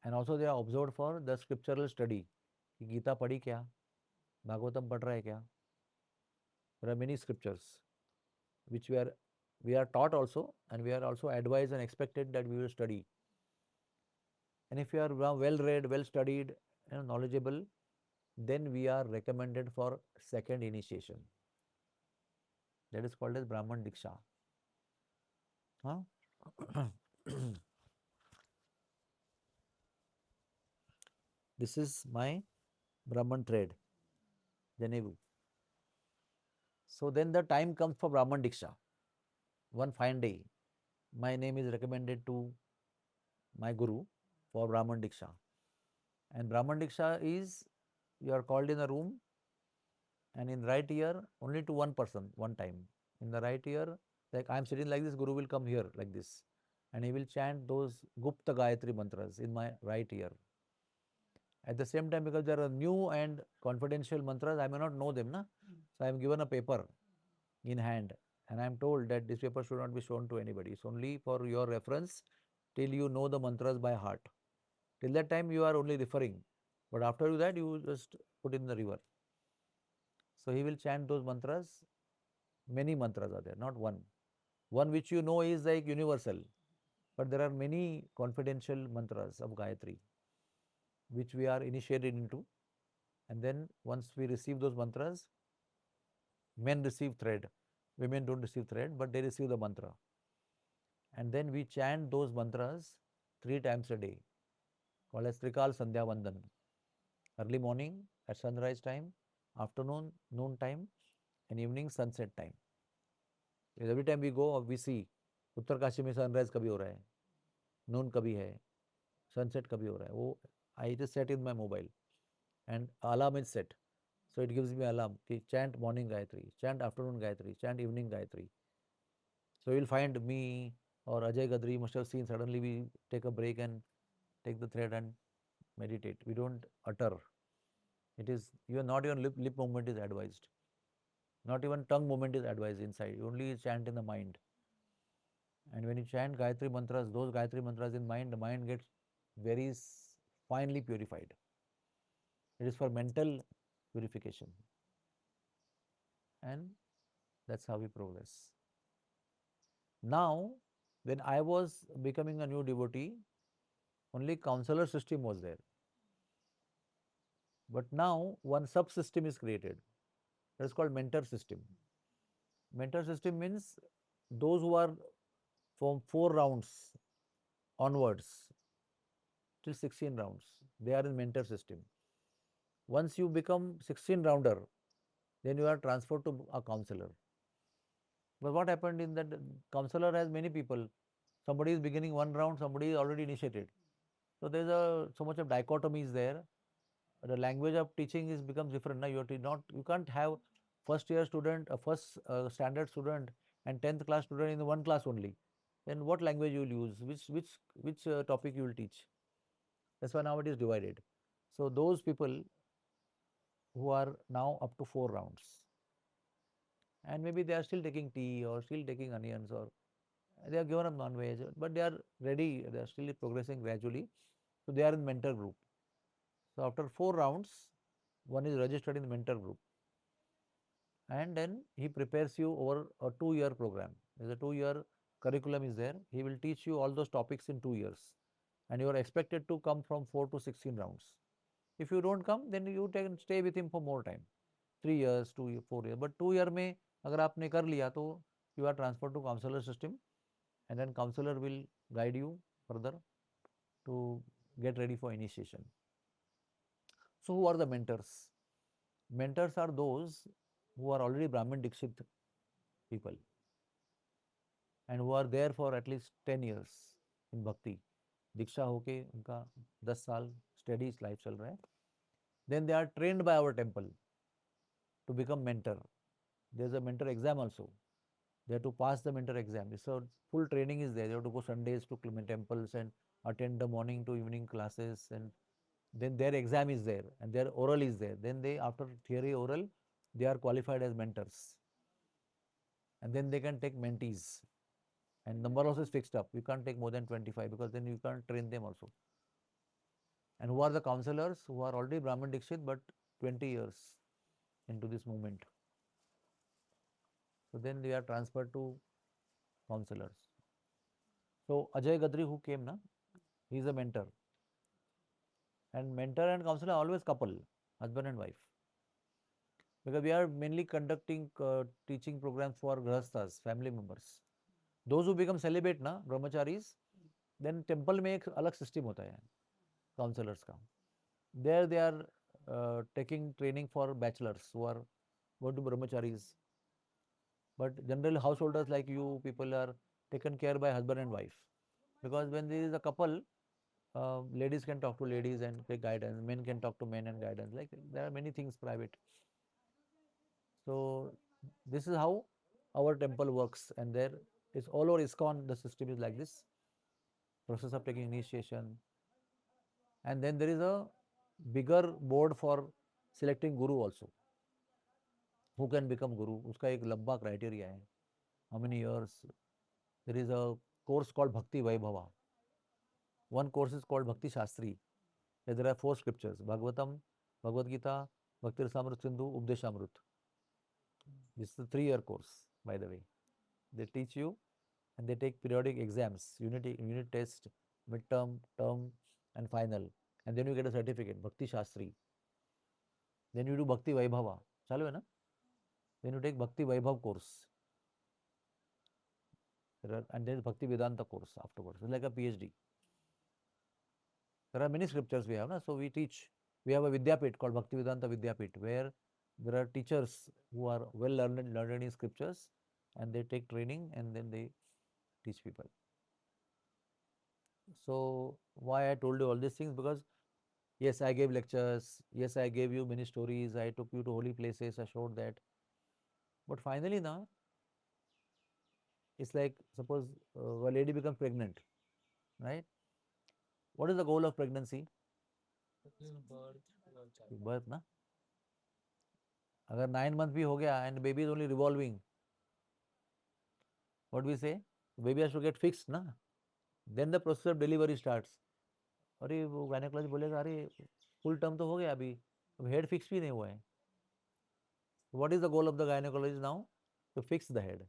And also they are observed for the scriptural study. कि गीता पढ़ी क्या, भागवतम पढ़ रहा है क्या. There are many scriptures which we are taught also, and we are also advised and expected that we will study. And if you are well read, well studied, and knowledgeable, then we are recommended for second initiation. That is called as Brahman Diksha. Huh? This is my Brahman thread, Janevu. So then the time comes for Brahman Diksha. One fine day, my name is recommended to my Guru for Brahman Diksha. And Brahman Diksha is, you are called in a room, and in right ear, only to one person, one time. In the right ear, like I am sitting like this, Guru will come here like this. And he will chant those Gupta Gayatri mantras in my right ear. At the same time, because there are new and confidential mantras, I may not know them. Na? So I am given a paper in hand, and I am told that this paper should not be shown to anybody. It's only for your reference till you know the mantras by heart. Till that time, you are only referring. But after that, you just put in the river. So he will chant those mantras. Many mantras are there, not one. One which you know is like universal. But there are many confidential mantras of Gayatri, which we are initiated into. And then once we receive those mantras, men receive thread. Women don't receive thread, but they receive the mantra. And then we chant those mantras 3 times a day, called as Trikal Sandhya Vandan. Early morning at sunrise time, afternoon, noon time, and evening sunset time. Because every time we go, we see उत्तर काशी में sunrise कभी हो रहा है, नून कभी है, sunset कभी हो रहा है. वो I just set in my mobile and alarm is set. So it gives me alarm. Chant morning Gayatri, chant afternoon Gayatri, chant evening Gayatri. So you'll find me or Ajay Gadri must have seen suddenly we take a break and take the thread and meditate. We don't utter. It is you are not even lip movement is advised. Not even tongue movement is advised inside. You only chant in the mind. And when you chant Gayatri mantras, those Gayatri mantras in mind, the mind gets very finely purified. It is for mental purification. And that's how we progress. Now, when I was becoming a new devotee, only counselor system was there. But now one subsystem is created. That is called mentor system. Mentor system means those who are from 4 rounds onwards till 16 rounds, they are in mentor system. Once you become 16 rounder, then you are transferred to a counselor. But what happened in that counselor has many people. Somebody is beginning 1 round, somebody is already initiated. So there is so much of dichotomy is there. The language of teaching is becomes different. Now you can't have first year student, a first standard student, and 10th class student in the one class only. Then what language you will use? Which topic you will teach? That's why now it is divided. So those people who are now up to 4 rounds, and maybe they are still taking tea or still taking onions or they are given up non-veg, but they are ready. They are still progressing gradually. So they are in mentor group. So after 4 rounds, one is registered in the mentor group, and then he prepares you over a 2 year program. There's a 2 year curriculum is there. He will teach you all those topics in 2 years, and you are expected to come from 4 to 16 rounds. If you don't come, then you can stay with him for more time, 3 years, 2 years, 4 years. But 2 year में अगर आपने कर लिया तो you are transferred to counselor system, and then counselor will guide you further to get ready for initiation. So who are the mentors? Mentors are those who are already Brahmin Dikshit people and who are there for at least 10 years in bhakti. दीक्षा होके उनका 10 साल study life चल रहा है. Then they are trained by our temple to become mentor. There is a mentor exam also. They have to pass the mentor exam. So full training is there. They have to go Sundays to temples and attend the morning to evening classes, and then their exam is there and their oral is there. Then they, after theory oral, they are qualified as mentors, and then they can take mentees, and number also is fixed up. You can't take more than 25 because then you can't train them also. And who are the counselors? Who are already Brahmin Dikshit but 20 years into this movement. So then they are transferred to counselors. So Ajay Gadri who came na, he is a mentor. And mentor and counselor are always couple, husband and wife. Because we are mainly conducting teaching programs for grahasthas, family members. Those who become celibate na, brahmacharis, then temple में एक अलग system होता है counselors का. There they are taking training for bachelors who are going to brahmacharis. But generally householders like you people are taken care by husband and wife. Because when there is a couple, ladies can talk to ladies and take guidance, men can talk to men and guidance. Like there are many things private. So this is how our temple works, and there is all over ISKCON the system is like this. Process of taking initiation, and then there is a bigger board for selecting guru also. Who can become guru? उसका एक लंबा criteria है. How many years? There is a course called Bhakti Vaibhava. One course is called Bhakti Shastri. There are 4 scriptures: Bhagavatam, Bhagavad Gita, Bhakti Rasamrut Sindhu, Updeshamrut. This is a 3 year course, by the way. They teach you and they take periodic exams, unit test, midterm, term, and final. And then you get a certificate, Bhakti Shastri. Then you do Bhakti Vaibhava. चालू है ना? Then you take Bhakti Vaibhav course. And there is Bhakti Vedanta course afterwards. It's like a PhD. There are many scriptures we have, na? So we teach. We have a Vidyapit called Bhakti Vedanta Vidyapit, where there are teachers who are well learned in scriptures, and they take training and then they teach people. So why I told you all these things? Because Yes, I gave lectures. Yes, I gave you many stories. I took you to holy places. I showed that. But finally, now, it's like suppose a lady becomes pregnant, right? What is the goal of pregnancy? Birth, na? अगर 9 months भी हो गया and baby is only revolving, what we say? Baby has to get fixed, na? Then the process of delivery starts. अरे वो gynaecologist बोलेगा अरे full term तो हो गया अभी, अब हेड फिक्स भी नहीं हुआ है. What is the goal of the gynecologist now? To fix the head.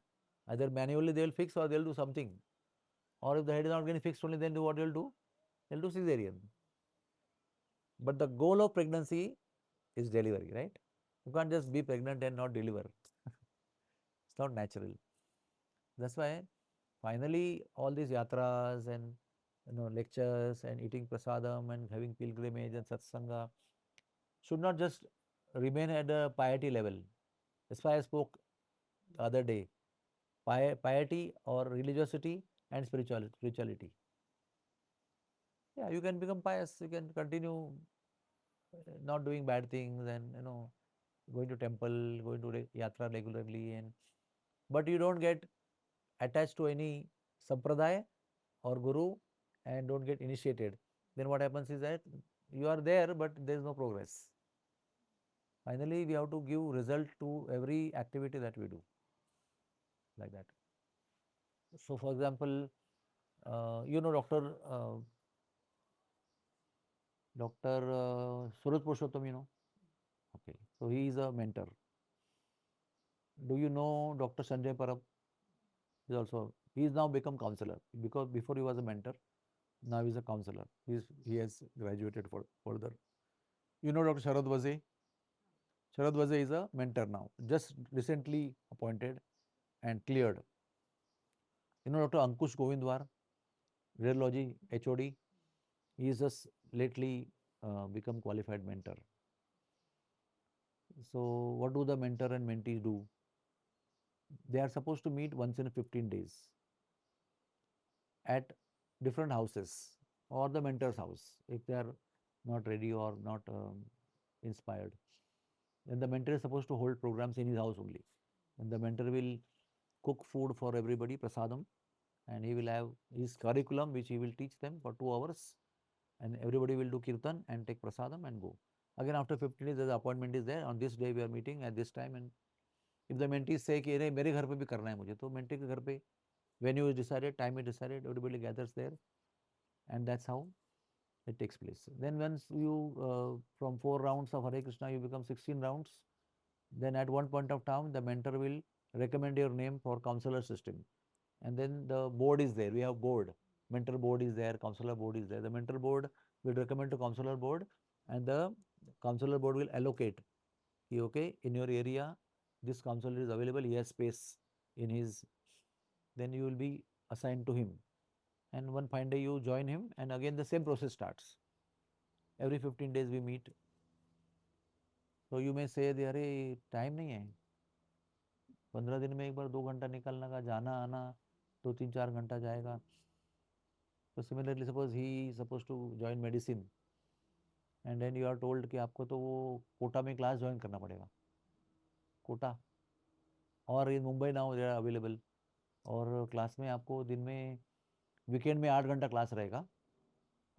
Either manually they will fix or they will do something. Or if the head is not getting fixed only, then do what they will do? They will do cesarean. But the goal of pregnancy is delivery, right? You can't just be pregnant and not deliver. It's not natural. That's why finally all these yatras and lectures and eating prasadam and having pilgrimage and satsanga should not just remain at a piety level. That's why I spoke the other day. Piety or religiosity and spirituality. Yeah, you can become pious. You can continue not doing bad things and going to temple, going to yatra regularly, and but you don't get attached to any sampradaya or guru and don't get initiated. Then what happens is that you are there, but there is no progress. Finally, we have to give result to every activity that we do, like that. So, for example, Doctor Suraj Purushottam, Okay, so he is a mentor. Do you know Dr. Sanjay Parab? He is now become counselor because before he was a mentor, now he is a counselor. He has graduated further. You know Dr. Sharad Vaze? Sharad Vaze is a mentor now, just recently appointed and cleared. You know Dr. Ankush Govindwar, radiology HOD? He is just lately become qualified mentor. So what do the mentor and mentees do? They are supposed to meet once in 15 days at different houses or the mentor's house if they are not ready or not inspired. Then the mentor is supposed to hold programs in his house only. And the mentor will cook food for everybody, prasadam, and he will have his curriculum which he will teach them for 2 hours. And everybody will do kirtan and take prasadam and go. Again, after 15 days, the appointment is there. On this day, we are meeting at this time. And if the mentees say कि अरे मेरे घर पे भी करना है मुझे, तो mentee के घर पे venue is decided, time is decided, everybody gathers there, and that's how it takes place. Then once you from 4 rounds of Hare Krishna you become 16 rounds, then at one point of time the mentor will recommend your name for counselor system, and then the board is there. We have board, mentor board is there, counselor board is there. The mentor board will recommend to counselor board, and the counselor board will allocate. Okay, in your area this counselor is available, he has space in his, then you will be assigned to him, and one fine day you join him, and again the same process starts. Every 15 days we meet. So you may say अरे time नहीं है, 15 दिन में एक बार 2 घंटा निकालना का, जाना आना 2 3 4 घंटा जाएगा. तो similarly suppose he suppose to join medicine and then you are told कि आपको तो वो कोटा में क्लास ज्वाइन करना पड़ेगा, कोटा और in Mumbai now they are available. और क्लास में आपको दिन में वीकेंड में 8 घंटा क्लास रहेगा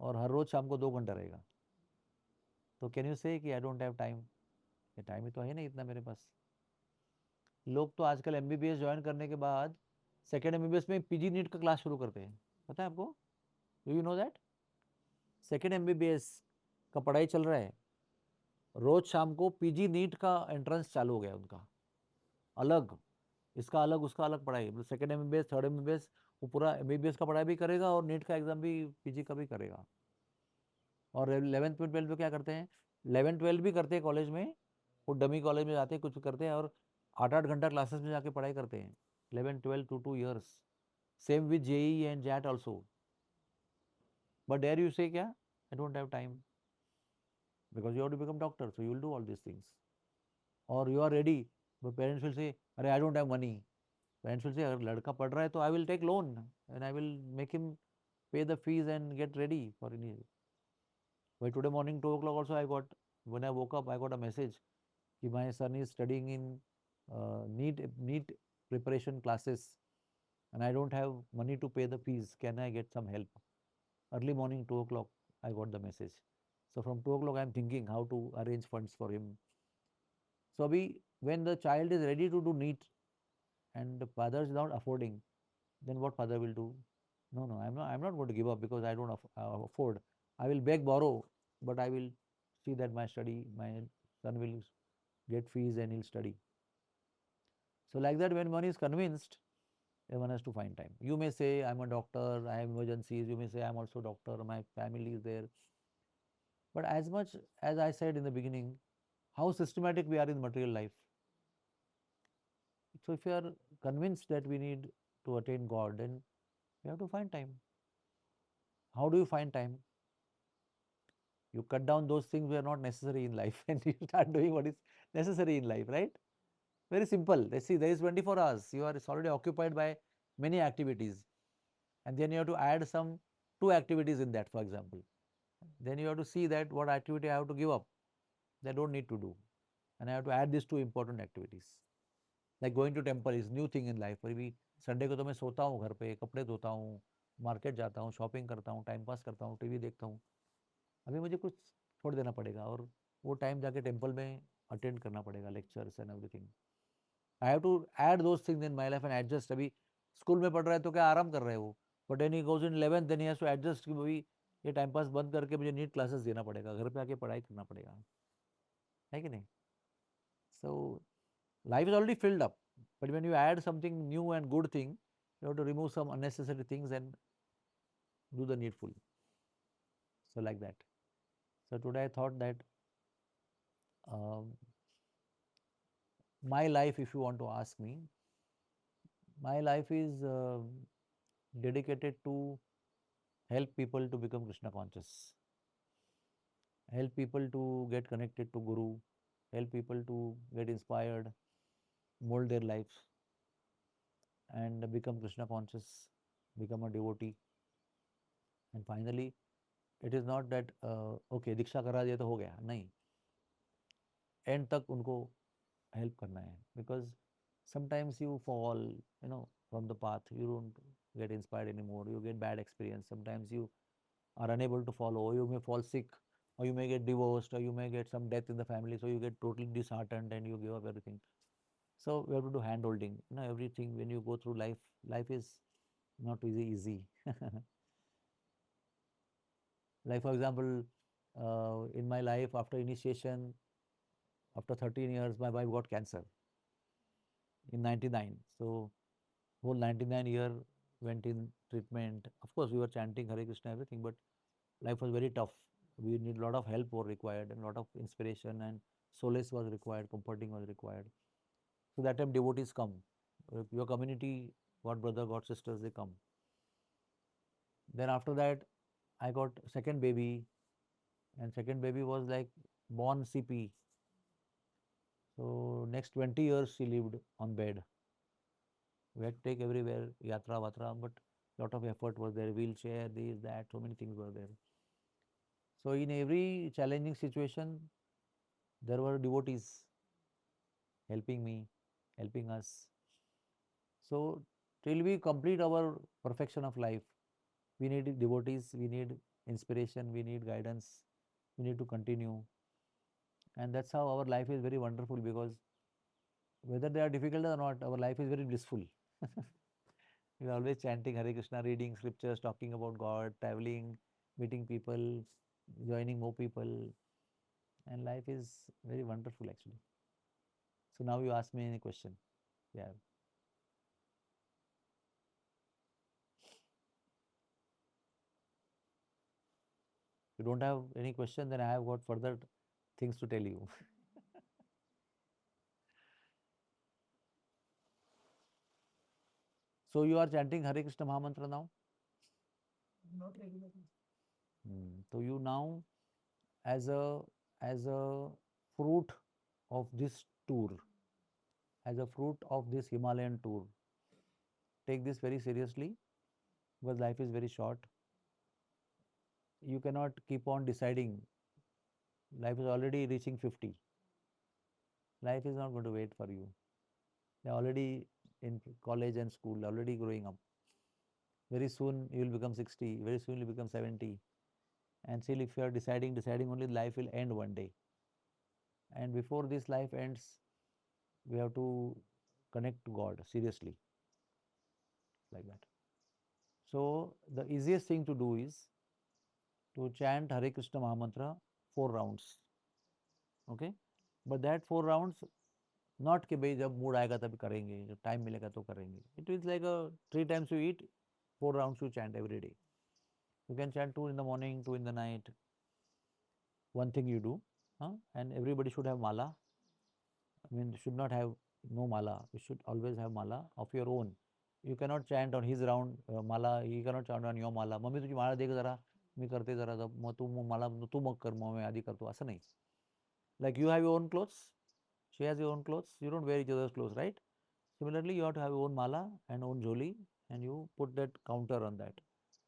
और हर रोज शाम को 2 घंटा रहेगा. तो कैन यू से कि आई डोंट हैव टाइम? ये टाइम ही तो है नहीं इतना मेरे पास. लोग तो आजकल एमबीबीएस ज्वाइन करने के बाद सेकेंड एमबीबीएस में पीजी नीट का क्लास शुरू करते हैं. पता है आपको? Do you know that? Second MBBS का पढ़ाई चल रहा है, रोज शाम को पीजी नीट का एंट्रेंस चालू हो गया उनका, अलग, इसका अलग उसका अलग पढ़ाई. मतलब सेकेंड एमबीबीएस थर्ड एमबीबीएस वो पूरा एमबीबीएस का पढ़ाई भी करेगा और नीट का एग्जाम भी पीजी का भी करेगा. और 11th में 12th में क्या करते हैं, 11 12 भी करते हैं कॉलेज में, वो डमी कॉलेज में जाते हैं, कुछ करते हैं और 8 8 घंटा क्लासेस में जाके पढ़ाई करते हैं. 11 12 2 2 years. Same with JEE and जैट also. But there you say क्या, I don't have time, because you have to become doctor, so you will do all this things. और you are ready, but parents will say अरे I don't have money. Parents will say अगर लड़का पढ़ रहा है तो I will take loan and I will make him pay the fees and get ready for in. Why today morning 2 o'clock also I got, when I woke up, I got a message कि my son is studying in NEET preparation classes and I don't have money to pay the fees. Can I get some help? Early morning 2 o'clock I got the message. So from 2 o'clock I am thinking how to arrange funds for him. So when the child is ready to do NEET and the father is not affording, then what father will do? No, no, I'm not going to give up because I don't afford. I will beg, borrow, but I will see that my son will get fees and he'll study. So like that, when one is convinced, then one has to find time. You may say, I'm a doctor, I have emergencies. You may say, I'm also a doctor, my family is there. But as much as I said in the beginning, how systematic we are in material life. So if you are convinced that we need to attain God, then you have to find time. How do you find time? You cut down those things which are not necessary in life and you start doing what is necessary in life, right? Very simple. Let's see, there is 24 hours. You are already occupied by many activities. And then you have to add some two activities in that, for example. Then you have to see that what activity I have to give up. That I don't need to do. And I have to add these two important activities. Like going to temple is new thing in life. अभी Sunday को तो मैं सोता हूँ घर पे, कपड़े धोता हूँ, मार्केट जाता हूँ, शॉपिंग करता हूँ, टाइम पास करता हूँ, टीवी देखता हूँ. अभी मुझे कुछ छोड़ देना पड़ेगा और वो टाइम जाके टेम्पल में अटेंड करना पड़ेगा lectures and everything. I have to add those things in my life and adjust. अभी स्कूल में पढ़ रहा है तो क्या आराम कर रहे हो, but then he goes in 11th, then he has to adjust कि भाई ये टाइम पास बंद करके मुझे नीट क्लासेस देना पड़ेगा, घर पे आके पढ़ाई करना पड़ेगा, है कि नहीं? सो life is already filled up, but when you add something new and good thing, you have to remove some unnecessary things and do the needful. So like that. So today I thought that um, my life, if you want to ask me, my life is dedicated to help people to become Krishna conscious, help people to get connected to Guru, help people to get inspired, mold their lives, and become Krishna conscious, become a devotee. And finally, it is not that okay दीक्षा करा दिया तो हो गया, नहीं, and तक उनको help करना है. Because sometimes you fall, from the path. You don't get inspired anymore. You get bad experience. Sometimes you are unable to follow, or you may fall sick, or you may get divorced, or you may get some death in the family, so you get totally disheartened and you give up everything. So we have to do hand holding. Everything when you go through life, life is not easy. Like for example, in my life, after initiation, after 13 years, my wife got cancer in 99. So whole 99 year went in treatment. Of course, we were chanting Hare Krishna, everything, but life was very tough. We need a lot of help were required and a lot of inspiration and solace was required, comforting was required. So that time devotees come. Your community, God brother, God sisters, they come. Then after that, I got second baby, and second baby was like born CP. So next 20 years she lived on bed. We had to take everywhere, yatra, vatra, but lot of effort was there, wheelchair, this, that, so many things were there. So in every challenging situation, there were devotees helping me, helping us. So till we complete our perfection of life, we need devotees, we need inspiration, we need guidance, we need to continue. And that's how our life is very wonderful, because whether they are difficult or not, our life is very blissful. We are always chanting Hare Krishna, reading scriptures, talking about God, traveling, meeting people, joining more people, and life is very wonderful actually. So now you ask me any question. Yeah. If you don't have any question, then I have got further things to tell you. So you are chanting Hare Krishna Mahamantra now? Not regularly. So you now, as a fruit of this tour, as a fruit of this Himalayan tour, take this very seriously, because life is very short. You cannot keep on deciding. Life is already reaching 50. Life is not going to wait for you. They're already in college and school, already growing up. Very soon you will become 60, very soon you will become 70. And still if you are deciding only, life will end one day. And before this life ends, we have to connect to God seriously, like that. So the easiest thing to do is to chant Hare Krishna Mahamantra 4 rounds. Okay? But that 4 rounds, not कि भाई जब mood आएगा तभी करेंगे, जब time मिलेगा तो करेंगे. It is like a 3 times you eat, 4 rounds you chant every day. You can chant 2 in the morning, 2 in the night. One thing you do, and everybody should have mala. I mean, you should not have no mala. You should always have mala of your own. You cannot chant on his round mala. He cannot chant on your mala. Mummy तुझी माला देख जरा, मी करते जरा जब मग तू मला तू मग कर मग मी आधी करतो असं नाही. Like you have your own clothes, she has your own clothes. You don't wear each other's clothes, right? Similarly, you have to have your own mala and own joli, and you put that counter on that,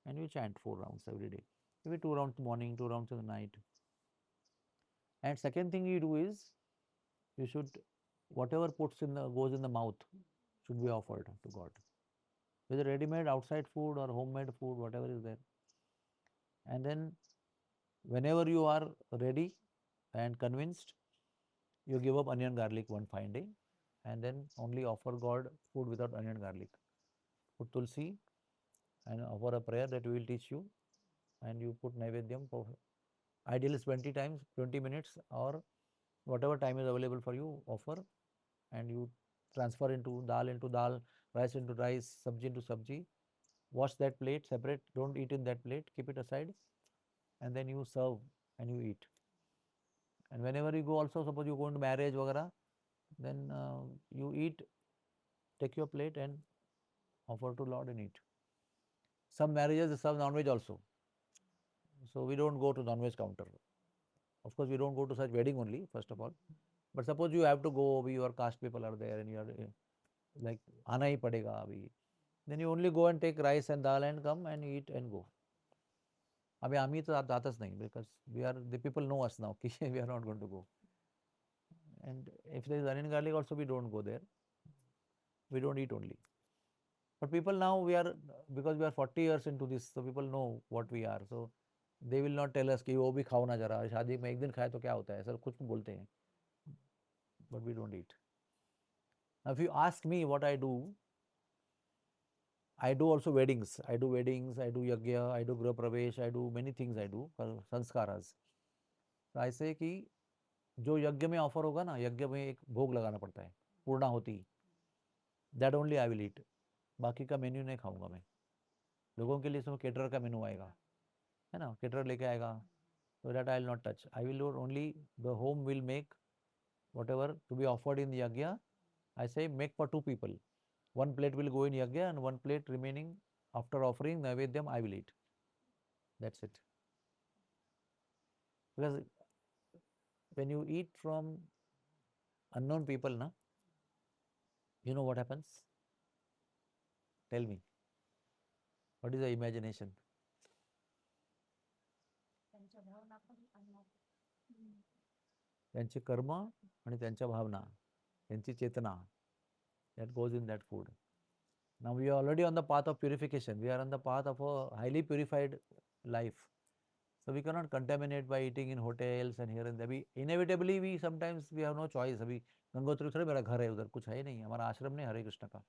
and you chant 4 rounds every day. Maybe 2 rounds in the morning, 2 rounds in the night. And second thing you do is you should, whatever goes in the mouth should be offered to God. Whether ready-made outside food or homemade food, whatever is there. And then whenever you are ready and convinced, you give up onion garlic one fine day, and then only offer God food without onion garlic. Put tulsi and offer a prayer that we will teach you, and you put naivedyam for ideally 20 times, 20 minutes, or whatever time is available for you, offer, and you transfer into dal, rice into rice, sabji into sabji. Wash that plate separate, don't eat in that plate, keep it aside, and then you serve and you eat. And whenever you go also, suppose you go into marriage vagara, then you eat, take your plate and offer to Lord and eat. Some marriages serve non-veg also, so we don't go to non-veg counter. Of course, we don't go to such wedding only, first of all. But suppose you have to go, your caste people are there, and you are like आना ही पड़ेगा अभी. Then you only go and take rice and dal and come and eat and go. अभी आम्ही तर जातच नाही, because the people know us now कि we are not going to go. And if there is onion garlic also, we don't go there. We don't eat only. But people now, because we are 40 years into this, so people know what we are. So they will not tell us कि वो भी खाओ ना जरा, शादी में एक दिन खाए तो क्या होता है, सर कुछ बोलते हैं. But we don't eat. Now if you ask me what I do also weddings. I do weddings, I do yagya, I do graha pravesh, I do many things I do for sanskaras. So I say कि जो यज्ञ में offer होगा ना, यज्ञ में एक भोग लगाना पड़ता है, पूर्णा होती, that only I will eat. बाकी का मेन्यू नहीं खाऊंगा मैं. लोगों के लिए इसमें केटरर का मेनू आएगा, है ना, केटरर लेके आएगा, so that I will not touch. I will only, the home will make whatever to be offered in the yagya. I say make for 2 people. One plate will go in yagya and one plate remaining after offering naivedyam I will eat. That's it. Because when you eat from unknown people, na, you know what happens? Tell me. What is the imagination? त्यांचे कर्म आणि त्यांच्या भावना, त्यांची चेतना, that goes in that food. Now we are already on the path of purification. We are on the path of a highly purified life. So we cannot contaminate by eating in hotels and here and there. Inevitably we sometimes we have no choice. अभी गंगोत्री थोड़ी मेरा घर है उधर, कुछ है नहीं, हमारा आश्रम नहीं हरे कृष्ण का.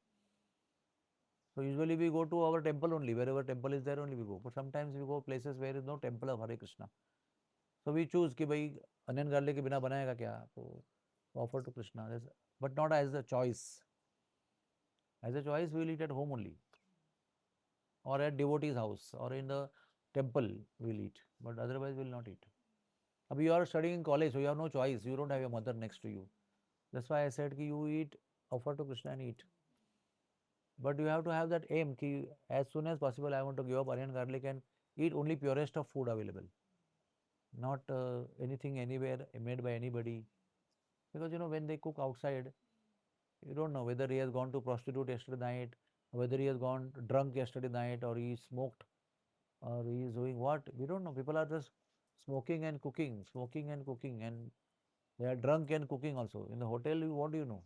So usually we go to our temple only. Wherever temple is there only we go. But sometimes we go places where is no temple of Hare Krishna. So we choose कि भाई onion garlic के बिना बनाएगा क्या, तो offer to Krishna. But not as a choice. As a choice we will eat at home only, or at devotee's house, or in the temple we will eat. But otherwise we will not eat. Abhi you are studying in college, so you have no choice. You don't have your mother next to you. That's why I said कि you eat, offer to Krishna and eat. But you have to have that aim कि as soon as possible I want to give up onion garlic and eat only purest of food available. Not anything anywhere made by anybody. Because when they cook outside, you don't know whether he has gone to prostitute yesterday night, whether he has gone drunk yesterday night, or he smoked or he is doing what? We don't know. People are just smoking and cooking, and they are drunk and cooking also. In the hotel, what do you know?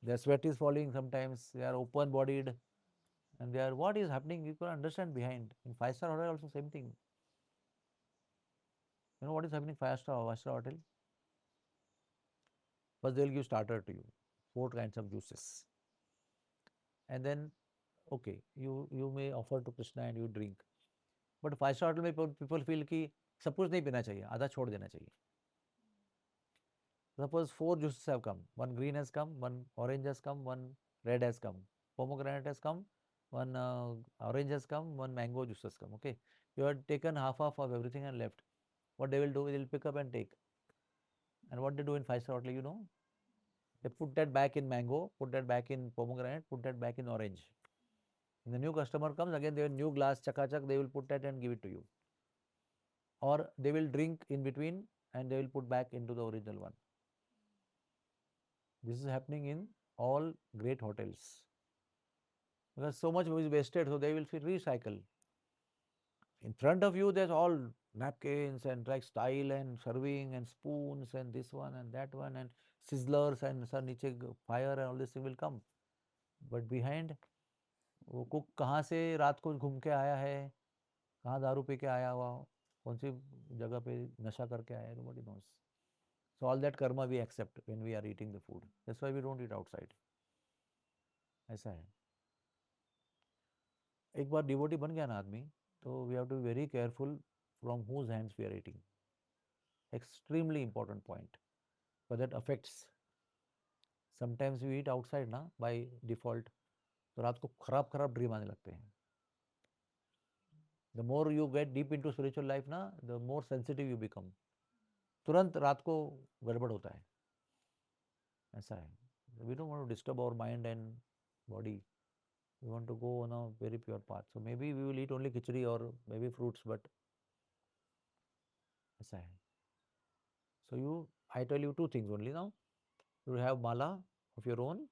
Their sweat is falling sometimes, they are open bodied, and they are, what is happening? You can understand behind. In five-star hotel, also same thing. You know what is happening? Five-star hotel? First, they will give starter to you, four kinds of juices. And then, okay, you may offer to Krishna and you drink. But five-star hotel में people feel कि सब कुछ नहीं पीना चाहिए, आधा छोड़ देना चाहिए. Suppose four juices have come. One green has come, one orange has come, one red has come. Pomegranate has come, one orange has come, one mango juice has come. Okay. You have taken half of everything and left. What they will do, they will pick up and take. And what they do in five-star hotel, you know? They put that back in mango, put that back in pomegranate, put that back in orange. When the new customer comes, again they have new glass, chakachak, they will put that and give it to you. Or they will drink in between and they will put back into the original one. This is happening in all great hotels. Because so much is wasted, so they will recycle. In front of you, there's all napkins and like style and serving and spoons and this one and that one and sizzlers and sir niche fire and all this thing will come. But behind, वो cook कहाँ से रात को घूम के आया है, कहाँ दारू पी के आया हुआ, कौन सी जगह पे नशा करके आया है, nobody knows. So all that karma we accept when we are eating the food. That's why we don't eat outside. ऐसा है. एक बार डिवोटी बन गया ना आदमी, तो we have to be very careful from whose hands we are eating. Extremely important point. But that affects. Sometimes we eat outside ना by default, तो रात को खराब ड्रीम आने लगते हैं. The more you get deep into spiritual life ना, the more sensitive you become. तुरंत रात को गड़बड़ होता है. ऐसा है. We don't want to disturb our mind and body. We want to go on a very pure path. So maybe we will eat only khichdi or maybe fruits, but ऐसा है. So I tell you two things only now. You have mala of your own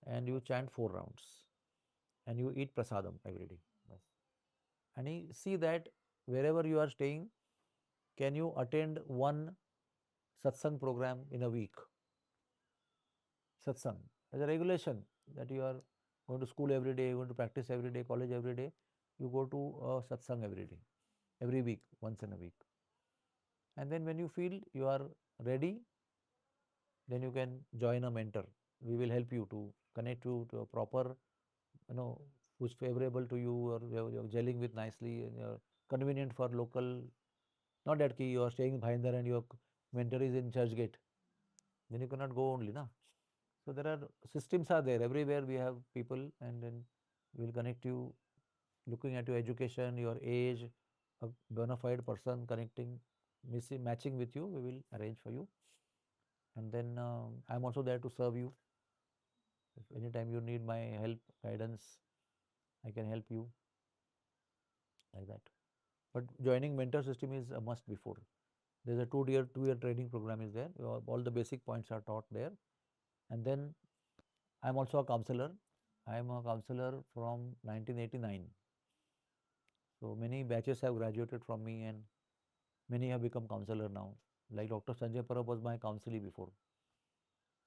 and you chant 4 rounds and you eat prasadam every day. And you see that wherever you are staying, can you attend one satsang program in a week? Satsang as a regulation that you are going to school every day, going to practice every day, college every day. You go to a satsang every day, every week, once in a week. And then when you feel you are ready, then you can join a mentor. We will help you to connect you to a proper, who's favorable to you or you're gelling with nicely and you're convenient for local. Not that ki you are staying in Bhayandar and your mentor is in Churchgate. Then you cannot go only, na. So there are systems are there everywhere. We have people, and then we will connect you, looking at your education, your age, a bona fide person connecting, matching with you. We will arrange for you, and then I'm also there to serve you. If anytime you need my help, guidance, I can help you like that. But joining mentor system is a must before. There's a two-year training program is there. All the basic points are taught there, and then I'm also a counselor. I'm a counselor from 1989. So many batches have graduated from me, and many have become counselor now. Like Dr. Sanjay Parab was my counselee before.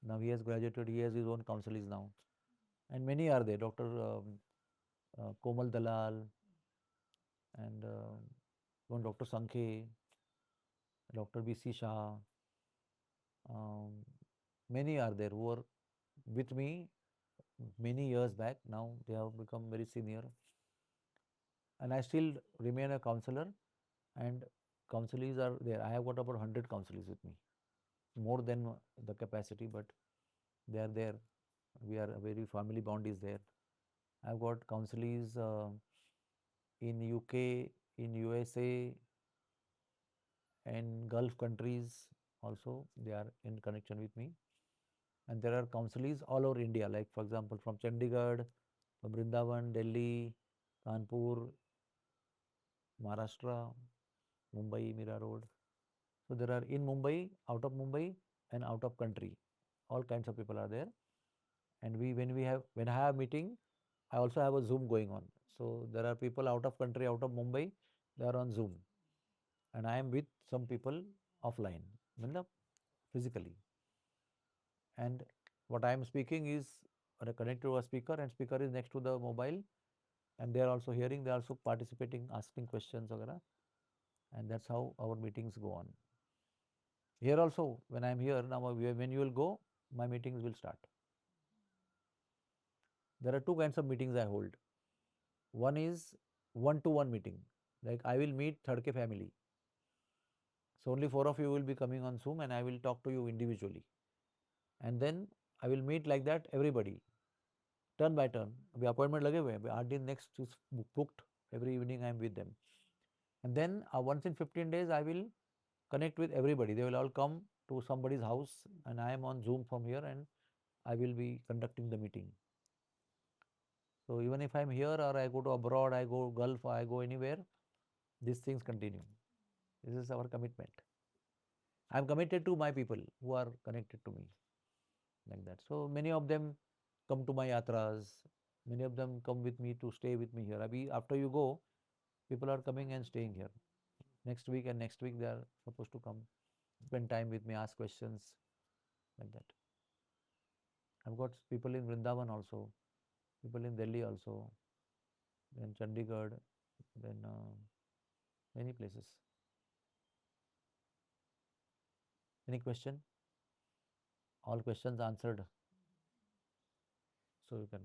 Now he has graduated. He has his own counselees now, and many are there. Dr. Komal Dalal and one Dr. Sankhe, Dr. B.C. Shah. Um, Many are there who are with me many years back. Now they have become very senior, and I still remain a counselor. And counselees are there. I have got about 100 counselees with me, more than the capacity, but they are there. We are a very family bond is there. I've got counselees in UK, in USA, and Gulf countries also. They are in connection with me. And there are counselees all over India, like for example from Chandigarh, from Vrindavan, Delhi, Kanpur, Maharashtra, Mumbai, Mira Road. So there are in Mumbai, out of Mumbai, and out of country. All kinds of people are there. And when I have meeting, I also have a Zoom going on. So there are people out of country, out of Mumbai, they are on Zoom. And I am with some people offline, matlab physically. And what I am speaking is connected to a speaker, and speaker is next to the mobile, and they are also hearing, they are also participating, asking questions, etc. And that's how our meetings go on. Here also, when I am here now, when you will go, my meetings will start. There are two kinds of meetings I hold. One is one-to-one meeting, like I will meet third K family. So only four of you will be coming on Zoom, and I will talk to you individually. And then I will meet like that everybody, turn by turn. अभी appointment लगे हुए हैं, 8 दिन next is booked. Every evening I am with them. And then once in 15 days I will connect with everybody. They will all come to somebody's house, and I am on Zoom from here, and I will be conducting the meeting. So even if I am here or I go to abroad, I go Gulf, I go anywhere, these things continue. This is our commitment. I am committed to my people who are connected to me, like that. So many of them come to my yatras. Many of them come with me to stay with me here. Abhi, after you go, people are coming and staying here. Next week and next week they are supposed to come, spend time with me, ask questions, like that. I've got people in Vrindavan also, people in Delhi also, then Chandigarh, then many places. Any question? All questions answered. So you can